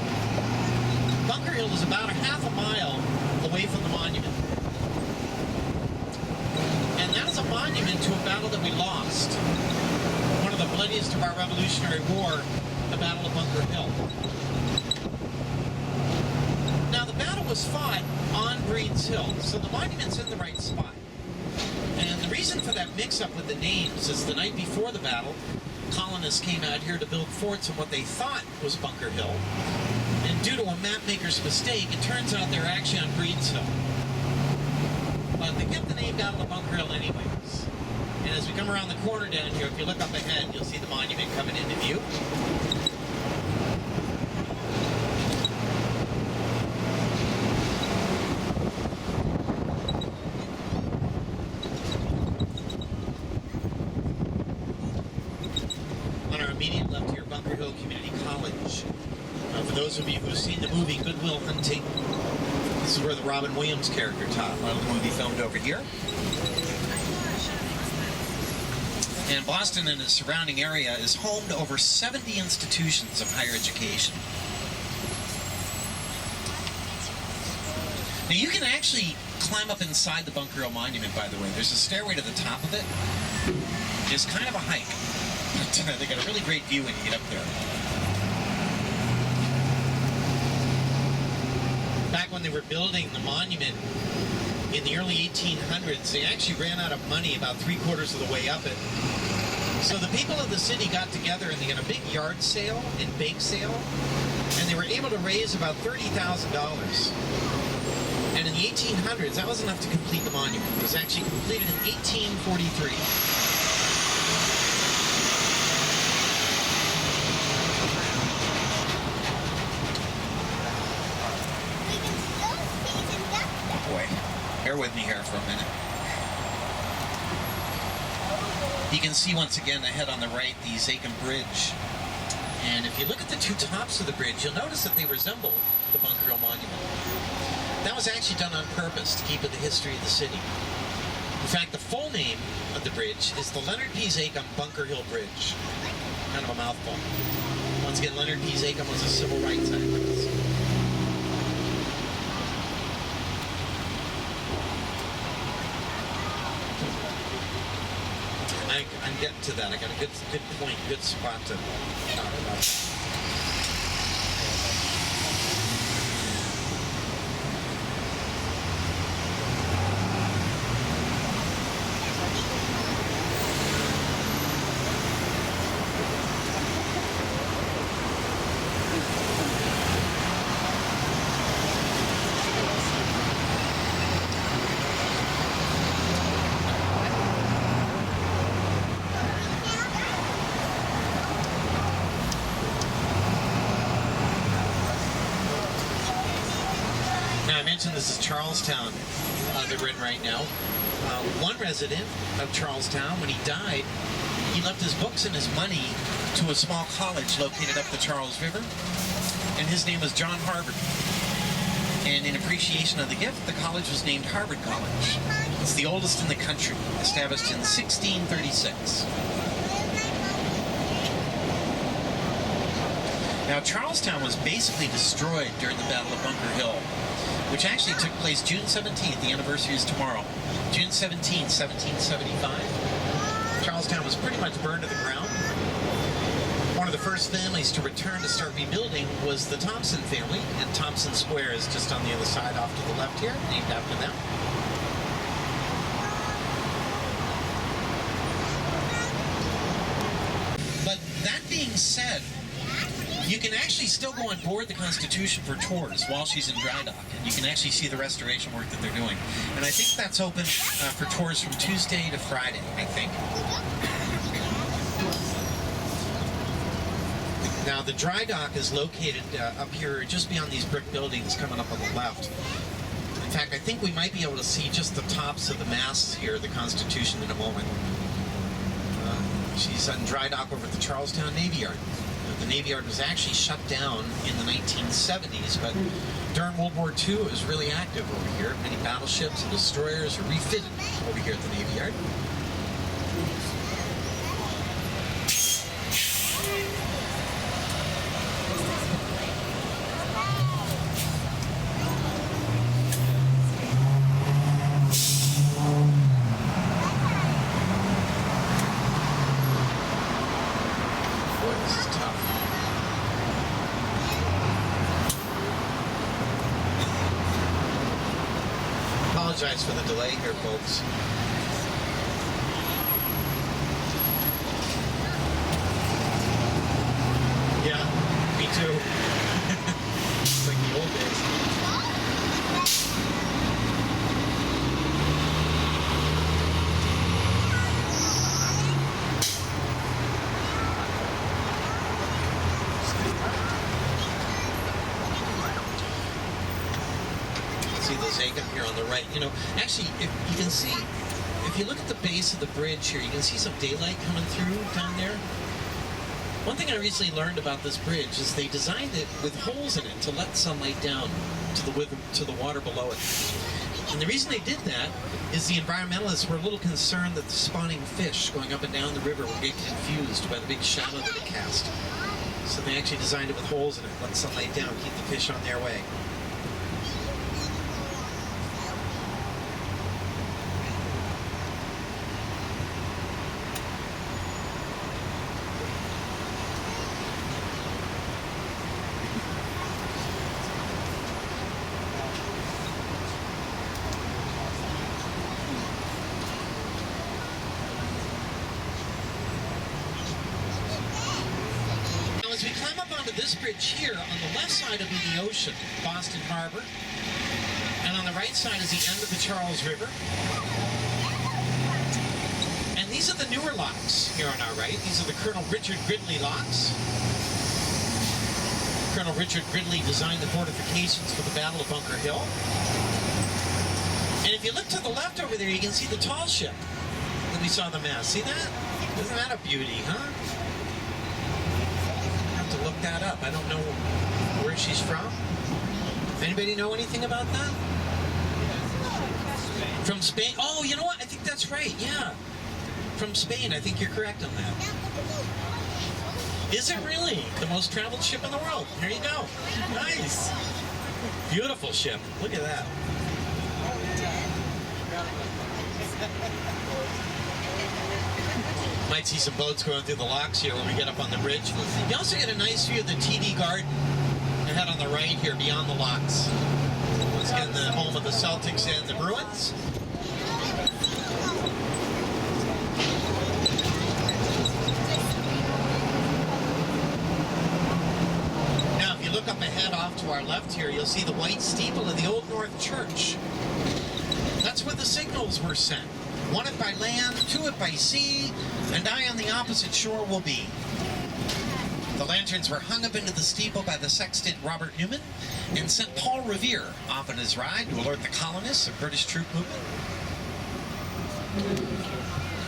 Bunker Hill is about a half a mile away from the monument. And that is a monument to a battle that we lost. One of the bloodiest of our Revolutionary War, the Battle of Bunker Hill. Now, the battle was fought on Breeds Hill, so the monument's in the right spot. And the reason for that mix-up with the names is the night before the battle, colonists came out here to build forts on what they thought was Bunker Hill. And due to a mapmaker's mistake, it turns out they're actually on Breeds Hill. But they kept the name Battle of Bunker Hill anyways. And as we come around the corner down here, if you look up ahead, you'll see the monument coming into view. Immediate left here, Bunker Hill Community College. For those of you who've seen the movie Good Will Hunting, this is where the Robin Williams character taught. A lot of the movie filmed over here. And Boston and its surrounding area is home to over 70 institutions of higher education. Now you can actually climb up inside the Bunker Hill Monument, by the way. There's a stairway to the top of it. It's kind of a hike. But they got a really great view when you get up there. Back when they were building the monument in the early 1800s, they actually ran out of money about 3/4 of the way up it. So the people of the city got together and they had a big yard sale and bake sale, and they were able to raise about $30,000. And in the 1800s, that was enough to complete the monument. It was actually completed in 1843. Boy, bear with me here for a minute. You can see once again ahead on the right the Zakim Bridge. And if you look at the two tops of the bridge, you'll notice that they resemble the Bunker Hill Monument. That was actually done on purpose to keep with the history of the city. In fact, the full name of the bridge is the Leonard P. Zakim Bunker Hill Bridge. Kind of a mouthful. Once again, Leonard P. Zakim was a civil rights activist. I'm getting to that. I got a good point, good spot to talk about. This is Charlestown that we're in right now. One resident of Charlestown, when he died, he left his books and his money to a small college located up the Charles River, and his name was John Harvard. And in appreciation of the gift, the college was named Harvard College. It's the oldest in the country, established in 1636. Now, Charlestown was basically destroyed during the Battle of Bunker Hill, which actually took place June 17th. The anniversary is tomorrow. June 17th, 1775. Charlestown was pretty much burned to the ground. One of the first families to return to start rebuilding was the Thompson family, and Thompson Square is just on the other side off to the left here, named after them. But that being said, you can actually still go on board the Constitution for tours while she's in dry dock, and you can actually see the restoration work that they're doing. And I think that's open for tours from Tuesday to Friday, I think. Now, the dry dock is located up here just beyond these brick buildings coming up on the left. In fact, I think we might be able to see just the tops of the masts here, the Constitution, in a moment. She's on dry dock over at the Charlestown Navy Yard. The Navy Yard was actually shut down in the 1970s, but during World War II it was really active over here. Many battleships and destroyers were refitted over here at the Navy Yard. Apologize for the delay here, folks. Yeah, me too. It's like the old days. See the Zakim here on the right. You know, actually, if you can see, if you look at the base of the bridge here, you can see some daylight coming through down there. One thing I recently learned about this bridge is they designed it with holes in it to let sunlight down to the water below it. And the reason they did that is the environmentalists were a little concerned that the spawning fish going up and down the river would get confused by the big shadow that it cast. So they actually designed it with holes in it, let sunlight down, keep the fish on their way. this bridge here, on the left side will be the ocean, Boston Harbor. And on the right side is the end of the Charles River. And these are the newer locks here on our right. These are the Colonel Richard Gridley locks. Colonel Richard Gridley designed the fortifications for the Battle of Bunker Hill. And if you look to the left over there, you can see the tall ship that we saw the mast. See that? Isn't that a beauty, huh? I have to look that up. I don't know where she's from. Anybody know anything about that? From Spain? Oh, you know what? I think that's right. Yeah. From Spain. I think you're correct on that. Is it really the most traveled ship in the world? There you go. Nice. Beautiful ship. Look at that. Might see some boats going through the locks here when we get up on the bridge. You also get a nice view of the TD Garden ahead on the right here beyond the locks. Once again, the home of the Celtics and the Bruins. Now, if you look up ahead off to our left here, you'll see the white steeple of the Old North Church. That's where the signals were sent. One it by land, two it by sea, and I on the opposite shore will be. The lanterns were hung up into the steeple by the sextant Robert Newman and sent Paul Revere off on his ride to alert the colonists of British troop movement.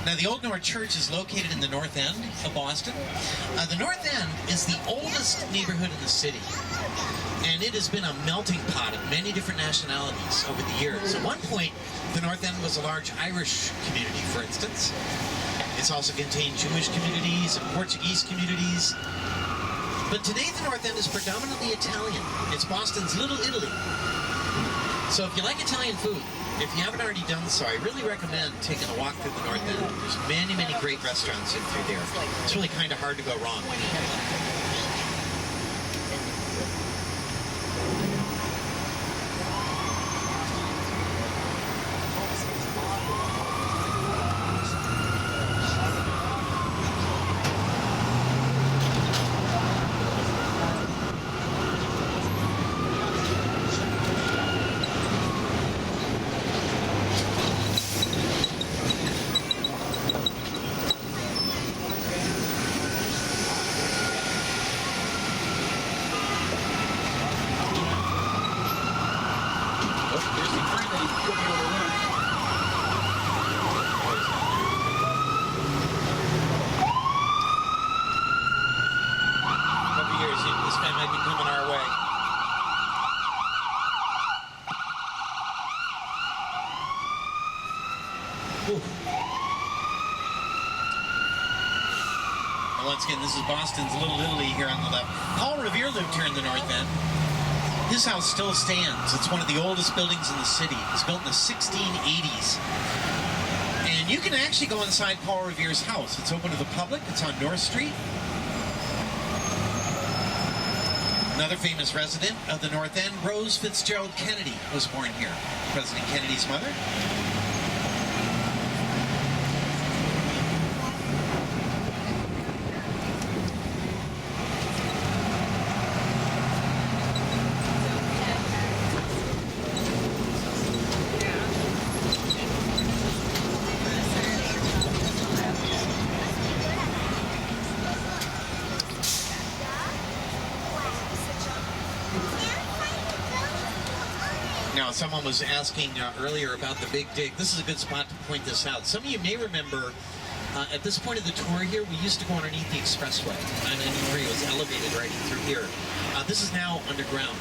Now, the Old North Church is located in the north end of Boston. The north end is the oldest neighborhood in the city. And it has been a melting pot of many different nationalities over the years. At one point, the North End was a large Irish community, for instance. It's also contained Jewish communities and Portuguese communities. But today, the North End is predominantly Italian. It's Boston's Little Italy. So if you like Italian food, if you haven't already done so, I really recommend taking a walk through the North End. There's many, many great restaurants in through there. It's really kind of hard to go wrong. Once again, this is Boston's Little Italy here on the left. Paul Revere lived here in the North End. His house still stands. It's one of the oldest buildings in the city. It was built in the 1680s. And you can actually go inside Paul Revere's house. It's open to the public. It's on North Street. Another famous resident of the North End, Rose Fitzgerald Kennedy, was born here. President Kennedy's mother. Now, someone was asking earlier about the Big Dig. This is a good spot to point this out. Some of you may remember at this point of the tour here, we used to go underneath the expressway. I-93 was elevated right through here. This is now underground.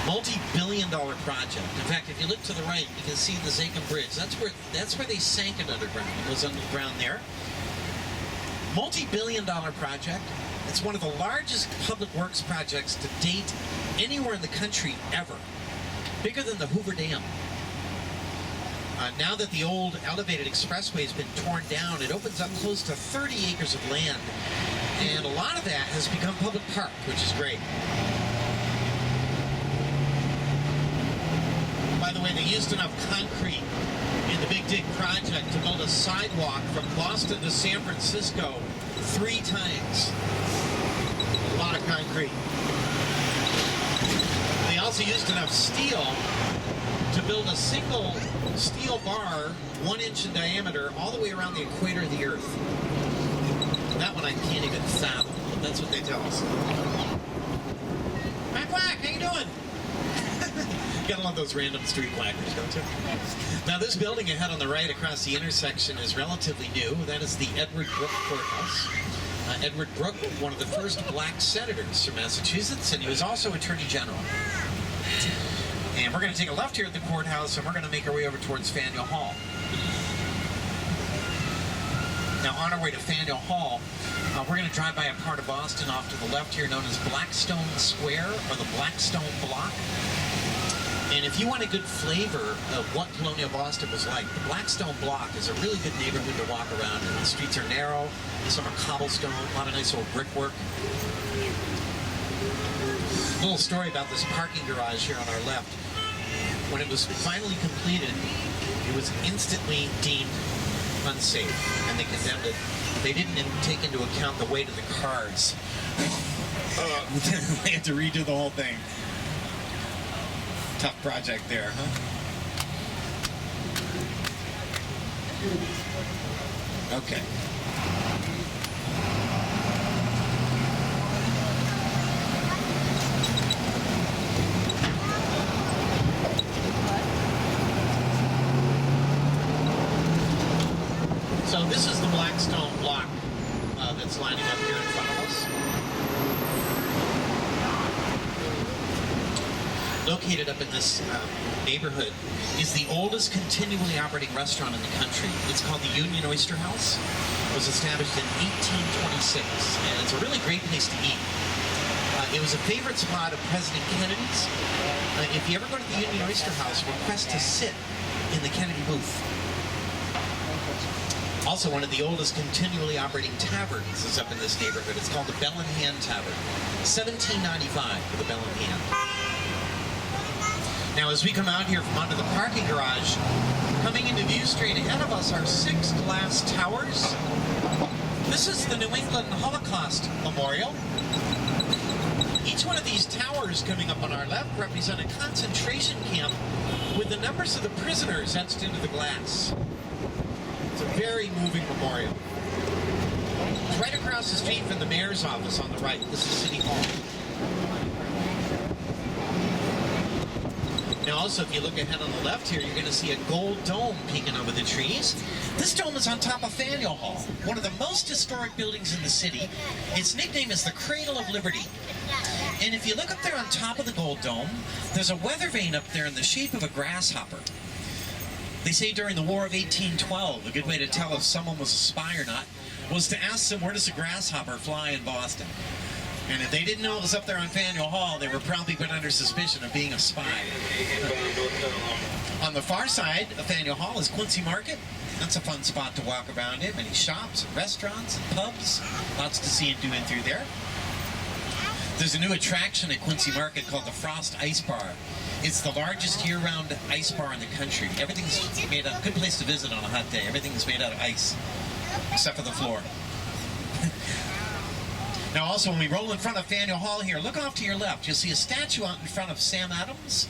Multi-billion-dollar project. In fact, if you look to the right, you can see the Zakim Bridge. That's where they sank it underground. It was underground there. Multi-billion-dollar project. It's one of the largest public works projects to date anywhere in the country ever. Bigger than the Hoover Dam. Now that the old elevated expressway has been torn down, it opens up close to 30 acres of land. And a lot of that has become public park, which is great. By the way, they used enough concrete in the Big Dig project to build a sidewalk from Boston to San Francisco 3 times. A lot of concrete. They also used enough steel to build a single steel bar 1 inch in diameter all the way around the equator of the Earth. That one I can't even fathom, but that's what they tell us. Quack quack, how you doing? You gotta love those random street quackers, don't you? Now this building ahead on the right across the intersection is relatively new. That is the Edward Brooke Courthouse. Edward Brooke, one of the first black senators from Massachusetts, and he was also Attorney General. And we're going to take a left here at the courthouse, and we're going to make our way over towards Faneuil Hall. Now, on our way to Faneuil Hall, we're going to drive by a part of Boston off to the left here known as Blackstone Square, or the Blackstone Block. And if you want a good flavor of what colonial Boston was like, the Blackstone Block is a really good neighborhood to walk around in. The streets are narrow, some are cobblestone, a lot of nice old brickwork. A little story about this parking garage here on our left. When it was finally completed, it was instantly deemed unsafe, and they condemned it. They didn't take into account the weight of the cars. They had to redo the whole thing. Tough project there, huh? Okay. So this is the Blackstone Block that's lining up here in front of us. Located up in this neighborhood is the oldest continually operating restaurant in the country. It's called the Union Oyster House. It was established in 1826, and it's a really great place to eat. It was a favorite spot of President Kennedy's. If you ever go to the Union Oyster House, request to sit in the Kennedy booth. Also, one of the oldest continually operating taverns is up in this neighborhood. It's called the Bell in Hand Tavern. 1795 for the Bell in Hand. Now, as we come out here from under the parking garage, coming into view straight ahead of us are 6 glass towers. This is the New England Holocaust Memorial. Each one of these towers coming up on our left represent a concentration camp with the numbers of the prisoners etched into the glass. It's a very moving memorial. It's right across the street from the mayor's office on the right. This is City Hall. Now also, if you look ahead on the left here, you're going to see a gold dome peeking over the trees. This dome is on top of Faneuil Hall, one of the most historic buildings in the city. Its nickname is the Cradle of Liberty. And if you look up there on top of the gold dome, there's a weather vane up there in the shape of a grasshopper. They say during the War of 1812, a good way to tell if someone was a spy or not was to ask them, where does a grasshopper fly in Boston? And if they didn't know it was up there on Faneuil Hall, they were probably put under suspicion of being a spy. On the far side of Faneuil Hall is Quincy Market. That's a fun spot to walk around in. Many shops, restaurants, pubs. Lots to see and do in through there. There's a new attraction at Quincy Market called the Frost Ice Bar. It's the largest year-round ice bar in the country. Everything's made out, good place to visit on a hot day. Everything's made out of ice, except for the floor. Now also, when we roll in front of Faneuil Hall here, look off to your left. You'll see a statue out in front of Sam Adams.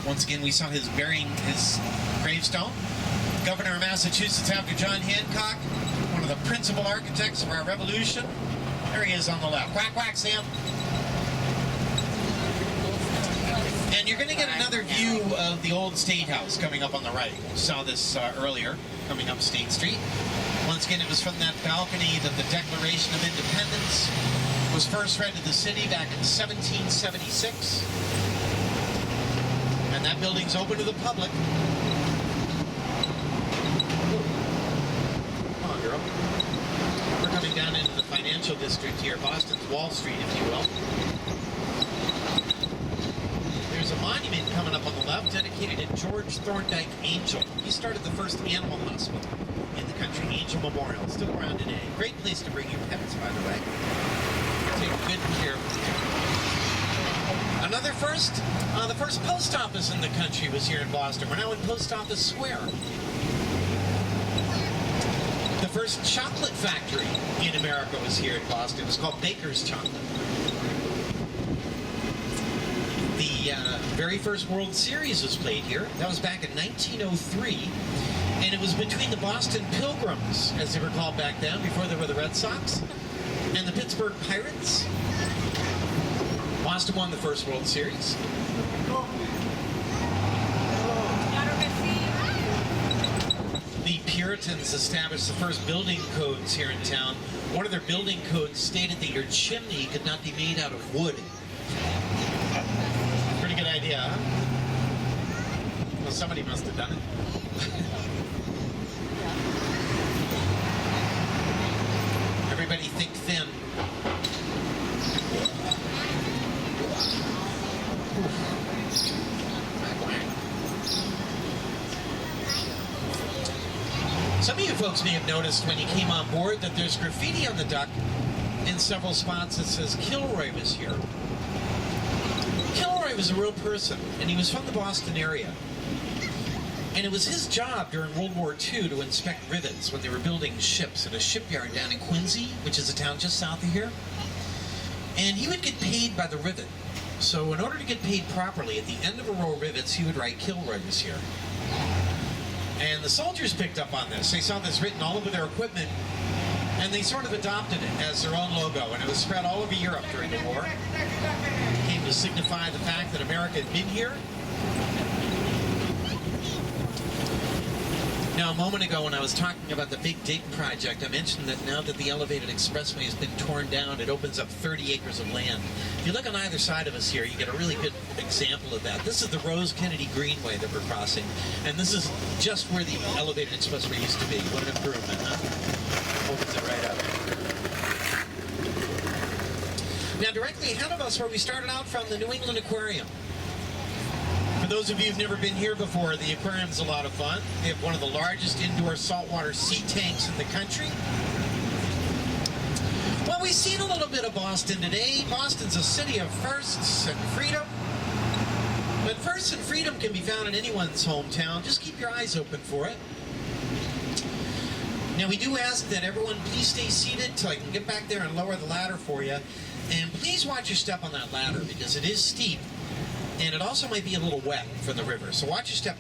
Once again, we saw his burying his gravestone. Governor of Massachusetts after John Hancock, one of the principal architects of our revolution. There he is on the left. Quack, quack, Sam. And you're going to get another view of the old State House coming up on the right. We saw this earlier, coming up State Street. Once again, it was from that balcony that the Declaration of Independence was first read to the city back in 1776. And that building's open to the public. Come on, girl. We're coming down into the financial district here, Boston's Wall Street, if you will. There's a monument coming up on the left dedicated to George Thorndike Angel. He started the first animal hospital in the country, Angel Memorial. Still around today. Great place to bring your pets, by the way. Take good care of them. Another first, the first post office in the country was here in Boston. We're now in Post Office Square. The first chocolate factory in America was here in Boston. It was called Baker's Chocolate. very first World Series was played here. That was back in 1903. And it was between the Boston Pilgrims, as they were called back then, before they were the Red Sox, and the Pittsburgh Pirates. Boston won the first World Series. The Puritans established the first building codes here in town. One of their building codes stated that your chimney could not be made out of wood. Pretty good idea, huh? Well, somebody must have done it. Everybody think thin. Some of you folks may have noticed when you came on board that there's graffiti on the duck in several spots that says Kilroy was here. Kilroy was a real person, and he was from the Boston area. And it was his job during World War II to inspect rivets when they were building ships at a shipyard down in Quincy, which is a town just south of here. And he would get paid by the rivet. So in order to get paid properly, at the end of a row of rivets, he would write Kilroy was here. And the soldiers picked up on this. They saw this written all over their equipment, and they sort of adopted it as their own logo, and it was spread all over Europe during the war. It came to signify the fact that America had been here. Now, a moment ago when I was talking about the Big Dig project, I mentioned that now that the elevated expressway has been torn down, it opens up 30 acres of land. If you look on either side of us here, you get a really good example of that. This is the Rose Kennedy Greenway that we're crossing, and this is just where the elevated expressway used to be. What an improvement, huh? Opens it right up. Now, directly ahead of us, where we started out from, the New England Aquarium. For those of you who've never been here before, the aquarium's a lot of fun. They have one of the largest indoor saltwater sea tanks in the country. Well, we've seen a little bit of Boston today. Boston's a city of firsts and freedom. But firsts and freedom can be found in anyone's hometown. Just keep your eyes open for it. Now, we do ask that everyone please stay seated till I can get back there and lower the ladder for you. And please watch your step on that ladder because it is steep. And it also might be a little wet from the river. So watch your step.